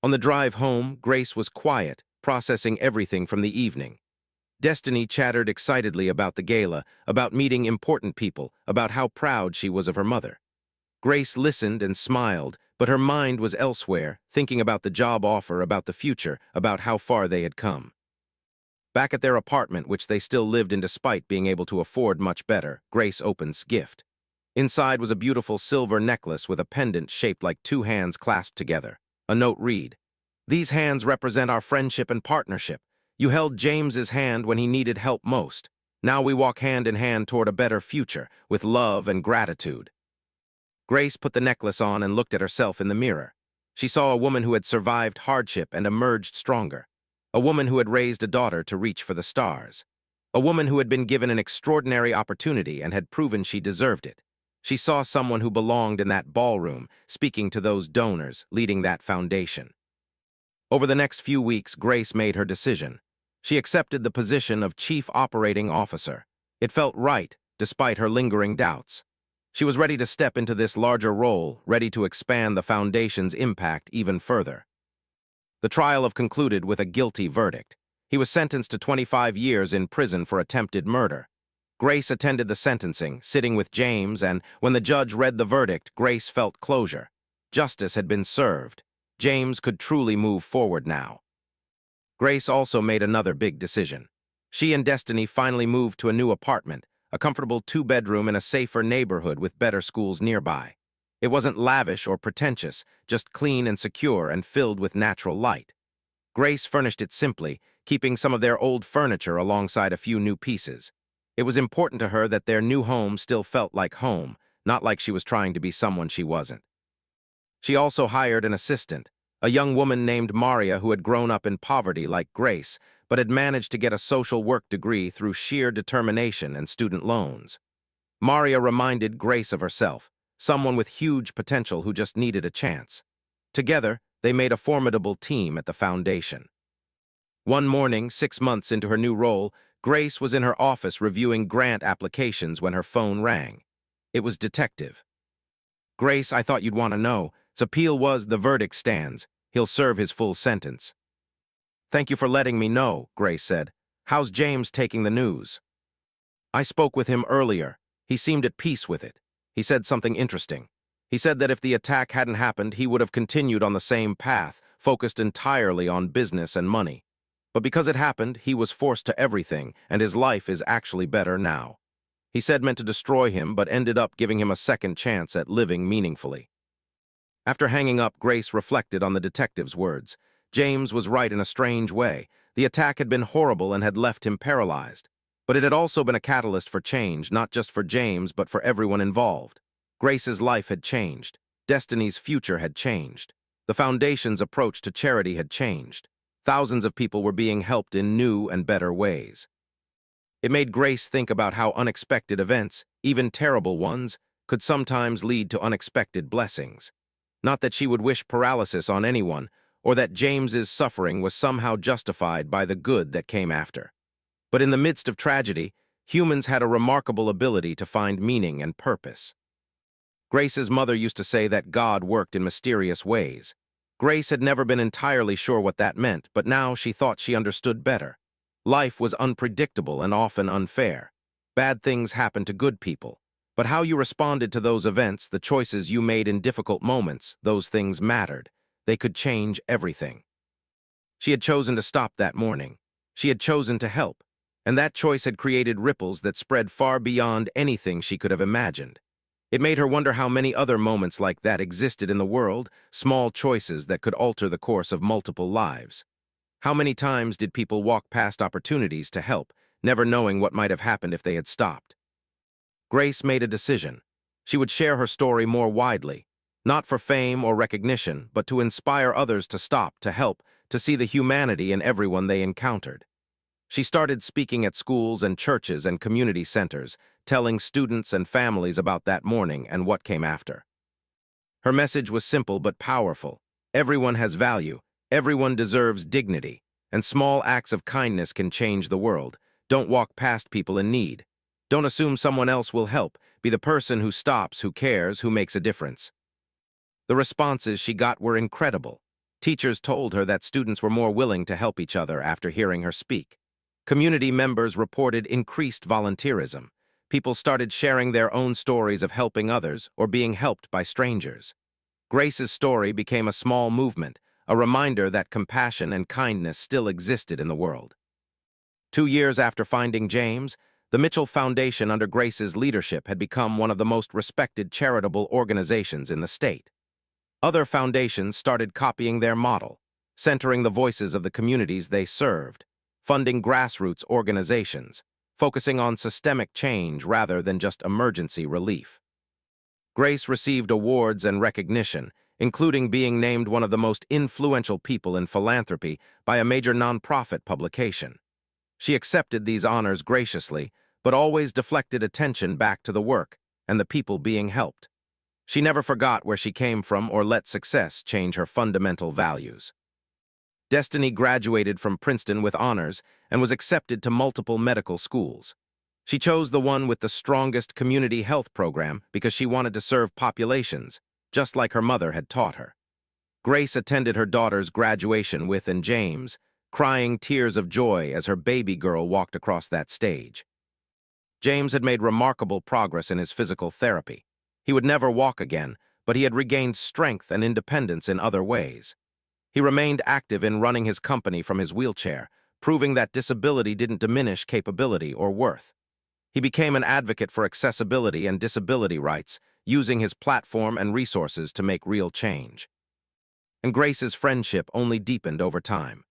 On the drive home, Grace was quiet, processing everything from the evening. Destiny chattered excitedly about the gala, about meeting important people, about how proud she was of her mother. Grace listened and smiled, but her mind was elsewhere, thinking about the job offer, about the future, about how far they had come. Back at their apartment, which they still lived in despite being able to afford much better, Grace opened gift. Inside was a beautiful silver necklace with a pendant shaped like two hands clasped together. A note read, "These hands represent our friendship and partnership. You held James's hand when he needed help most. Now we walk hand in hand toward a better future, with love and gratitude." Grace put the necklace on and looked at herself in the mirror. She saw a woman who had survived hardship and emerged stronger. A woman who had raised a daughter to reach for the stars. A woman who had been given an extraordinary opportunity and had proven she deserved it. She saw someone who belonged in that ballroom, speaking to those donors, leading that foundation. Over the next few weeks, Grace made her decision. She accepted the position of Chief Operating Officer. It felt right, despite her lingering doubts. She was ready to step into this larger role, ready to expand the foundation's impact even further. The trial concluded with a guilty verdict. He was sentenced to 25 years in prison for attempted murder. Grace attended the sentencing, sitting with James, and when the judge read the verdict, Grace felt closure. Justice had been served. James could truly move forward now. Grace also made another big decision. She and Destiny finally moved to a new apartment, a comfortable two-bedroom in a safer neighborhood with better schools nearby. It wasn't lavish or pretentious, just clean and secure and filled with natural light. Grace furnished it simply, keeping some of their old furniture alongside a few new pieces. It was important to her that their new home still felt like home, not like she was trying to be someone she wasn't. She also hired an assistant, a young woman named Maria who had grown up in poverty like Grace, but had managed to get a social work degree through sheer determination and student loans. Maria reminded Grace of herself, someone with huge potential who just needed a chance. Together, they made a formidable team at the foundation. One morning, 6 months into her new role, Grace was in her office reviewing grant applications when her phone rang. It was Detective. "Grace, I thought you'd want to know. His appeal was the verdict stands. He'll serve his full sentence." "Thank you for letting me know," Grace said. "How's James taking the news?" "I spoke with him earlier. He seemed at peace with it. He said something interesting. He said that if the attack hadn't happened, he would have continued on the same path, focused entirely on business and money. But because it happened, he was forced to everything, and his life is actually better now. He said meant to destroy him, but ended up giving him a second chance at living meaningfully." After hanging up, Grace reflected on the detective's words. James was right in a strange way. The attack had been horrible and had left him paralyzed. But it had also been a catalyst for change, not just for James, but for everyone involved. Grace's life had changed. Destiny's future had changed. The Foundation's approach to charity had changed. Thousands of people were being helped in new and better ways. It made Grace think about how unexpected events, even terrible ones, could sometimes lead to unexpected blessings. Not that she would wish paralysis on anyone, or that James's suffering was somehow justified by the good that came after. But in the midst of tragedy, humans had a remarkable ability to find meaning and purpose. Grace's mother used to say that God worked in mysterious ways. Grace had never been entirely sure what that meant, but now she thought she understood better. Life was unpredictable and often unfair. Bad things happened to good people. But how you responded to those events, the choices you made in difficult moments, those things mattered. They could change everything. She had chosen to stop that morning. She had chosen to help. And that choice had created ripples that spread far beyond anything she could have imagined. It made her wonder how many other moments like that existed in the world, small choices that could alter the course of multiple lives. How many times did people walk past opportunities to help, never knowing what might have happened if they had stopped? Grace made a decision. She would share her story more widely, not for fame or recognition, but to inspire others to stop, to help, to see the humanity in everyone they encountered. She started speaking at schools and churches and community centers, telling students and families about that morning and what came after. Her message was simple but powerful. Everyone has value, everyone deserves dignity, and small acts of kindness can change the world. Don't walk past people in need. Don't assume someone else will help. Be the person who stops, who cares, who makes a difference. The responses she got were incredible. Teachers told her that students were more willing to help each other after hearing her speak. Community members reported increased volunteerism. People started sharing their own stories of helping others or being helped by strangers. Grace's story became a small movement, a reminder that compassion and kindness still existed in the world. 2 years after finding James, the Mitchell Foundation under Grace's leadership had become one of the most respected charitable organizations in the state. Other foundations started copying their model, centering the voices of the communities they served, funding grassroots organizations, focusing on systemic change rather than just emergency relief. Grace received awards and recognition, including being named one of the most influential people in philanthropy by a major nonprofit publication. She accepted these honors graciously, but always deflected attention back to the work and the people being helped. She never forgot where she came from or let success change her fundamental values. Destiny graduated from Princeton with honors and was accepted to multiple medical schools. She chose the one with the strongest community health program because she wanted to serve populations, just like her mother had taught her. Grace attended her daughter's graduation with and James, crying tears of joy as her baby girl walked across that stage. James had made remarkable progress in his physical therapy. He would never walk again, but he had regained strength and independence in other ways. He remained active in running his company from his wheelchair, proving that disability didn't diminish capability or worth. He became an advocate for accessibility and disability rights, using his platform and resources to make real change. And Grace's friendship only deepened over time.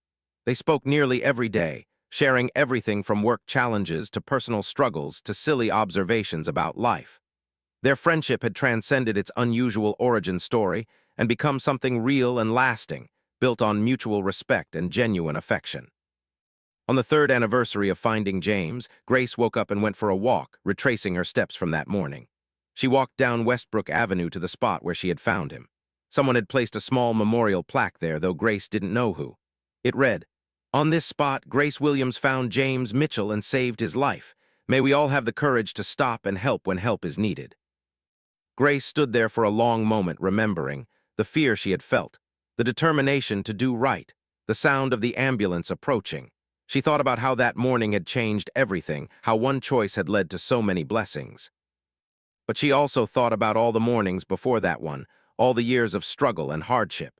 They spoke nearly every day, sharing everything from work challenges to personal struggles to silly observations about life. Their friendship had transcended its unusual origin story and become something real and lasting, built on mutual respect and genuine affection. On the 3rd anniversary of finding James, Grace woke up and went for a walk, retracing her steps from that morning. She walked down Westbrook Avenue to the spot where she had found him. Someone had placed a small memorial plaque there, though Grace didn't know who. It read, "On this spot, Grace Williams found James Mitchell and saved his life. May we all have the courage to stop and help when help is needed." Grace stood there for a long moment, remembering the fear she had felt, the determination to do right, the sound of the ambulance approaching. She thought about how that morning had changed everything, how one choice had led to so many blessings. But she also thought about all the mornings before that one, all the years of struggle and hardship.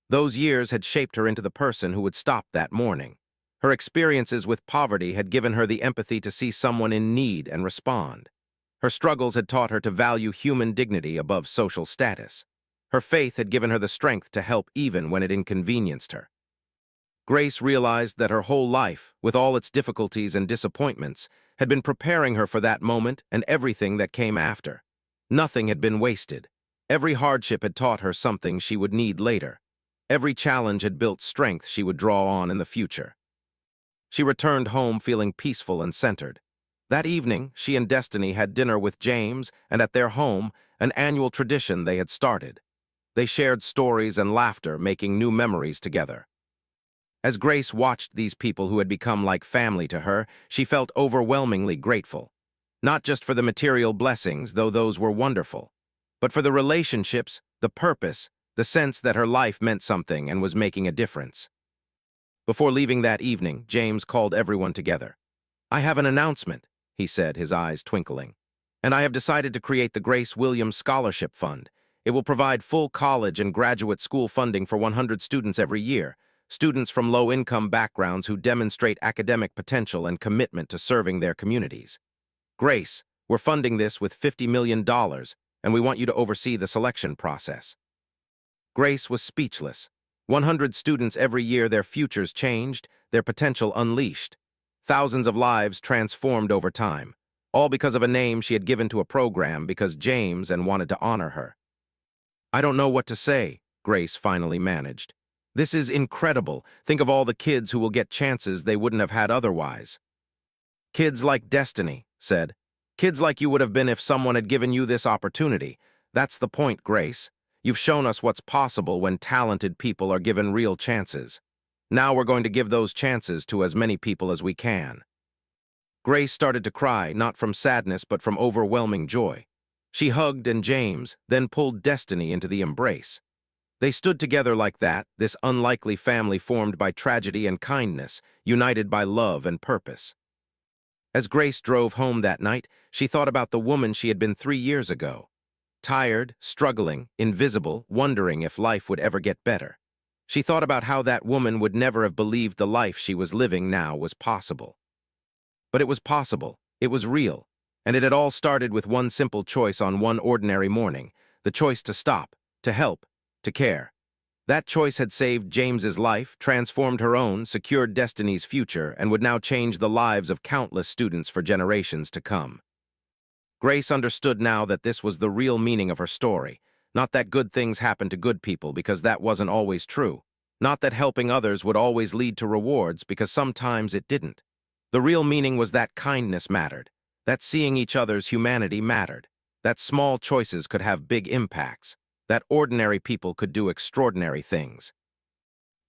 Those years had shaped her into the person who would stop that morning. Her experiences with poverty had given her the empathy to see someone in need and respond. Her struggles had taught her to value human dignity above social status. Her faith had given her the strength to help even when it inconvenienced her. Grace realized that her whole life, with all its difficulties and disappointments, had been preparing her for that moment and everything that came after. Nothing had been wasted. Every hardship had taught her something she would need later. Every challenge had built strength she would draw on in the future. She returned home feeling peaceful and centered. That evening, she and Destiny had dinner with James, and at their home, an annual tradition they had started. They shared stories and laughter, making new memories together. As Grace watched these people who had become like family to her, she felt overwhelmingly grateful. Not just for the material blessings, though those were wonderful, but for the relationships, the purpose, the sense that her life meant something and was making a difference. Before leaving that evening, James called everyone together. "I have an announcement," he said, his eyes twinkling. "And I have decided to create the Grace Williams Scholarship Fund. It will provide full college and graduate school funding for 100 students every year, students from low-income backgrounds who demonstrate academic potential and commitment to serving their communities. Grace, we're funding this with $50 million, and we want you to oversee the selection process." Grace was speechless. 100 students every year, their futures changed, their potential unleashed. Thousands of lives transformed over time, all because of a name she had given to a program because James and wanted to honor her. "I don't know what to say," Grace finally managed. "This is incredible. Think of all the kids who will get chances they wouldn't have had otherwise." "Kids like Destiny," said. "Kids like you would have been if someone had given you this opportunity. That's the point, Grace. You've shown us what's possible when talented people are given real chances. Now we're going to give those chances to as many people as we can." Grace started to cry, not from sadness but from overwhelming joy. She hugged James, then pulled Destiny into the embrace. They stood together like that, this unlikely family formed by tragedy and kindness, united by love and purpose. As Grace drove home that night, she thought about the woman she had been 3 years ago. Tired, struggling, invisible, wondering if life would ever get better. She thought about how that woman would never have believed the life she was living now was possible. But it was possible, it was real, and it had all started with one simple choice on one ordinary morning, the choice to stop, to help, to care. That choice had saved James's life, transformed her own, secured Destiny's future, and would now change the lives of countless students for generations to come. Grace understood now that this was the real meaning of her story. Not that good things happen to good people, because that wasn't always true. Not that helping others would always lead to rewards, because sometimes it didn't. The real meaning was that kindness mattered, that seeing each other's humanity mattered, that small choices could have big impacts, that ordinary people could do extraordinary things.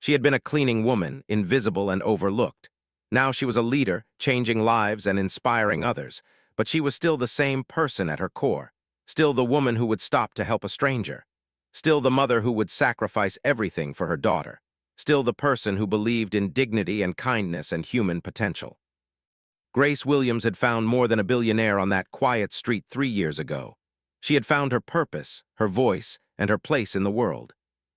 She had been a cleaning woman, invisible and overlooked. Now she was a leader, changing lives and inspiring others. But she was still the same person at her core, still the woman who would stop to help a stranger, still the mother who would sacrifice everything for her daughter, still the person who believed in dignity and kindness and human potential. Grace Williams had found more than a billionaire on that quiet street 3 years ago. She had found her purpose, her voice, and her place in the world.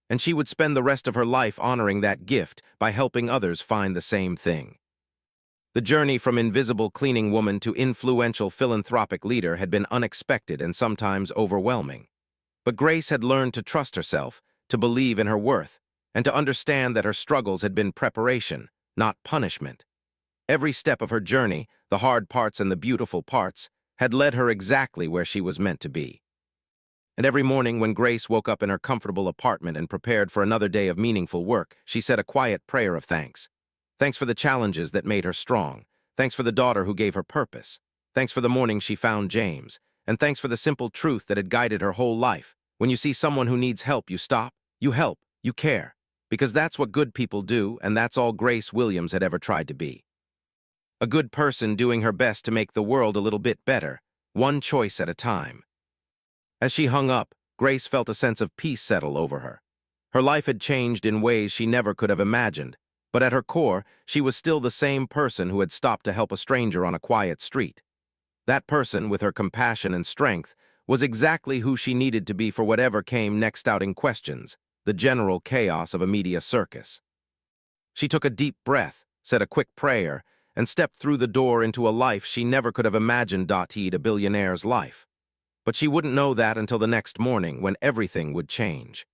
And she would spend the rest of her life honoring that gift by helping others find the same thing. The journey from invisible cleaning woman to influential philanthropic leader had been unexpected and sometimes overwhelming. But Grace had learned to trust herself, to believe in her worth, and to understand that her struggles had been preparation, not punishment. Every step of her journey, the hard parts and the beautiful parts, had led her exactly where she was meant to be. And every morning when Grace woke up in her comfortable apartment and prepared for another day of meaningful work, she said a quiet prayer of thanks. Thanks for the challenges that made her strong. Thanks for the daughter who gave her purpose. Thanks for the morning she found James. And thanks for the simple truth that had guided her whole life. When you see someone who needs help, you stop, you help, you care. Because that's what good people do, and that's all Grace Williams had ever tried to be. A good person doing her best to make the world a little bit better, one choice at a time. As she hung up, Grace felt a sense of peace settle over her. Her life had changed in ways she never could have imagined. But at her core, she was still the same person who had stopped to help a stranger on a quiet street. That person, with her compassion and strength, was exactly who she needed to be for whatever came next out in questions, the general chaos of a media circus. She took a deep breath, said a quick prayer, and stepped through the door into a life she never could have imagined. A billionaire's life. But she wouldn't know that until the next morning when everything would change.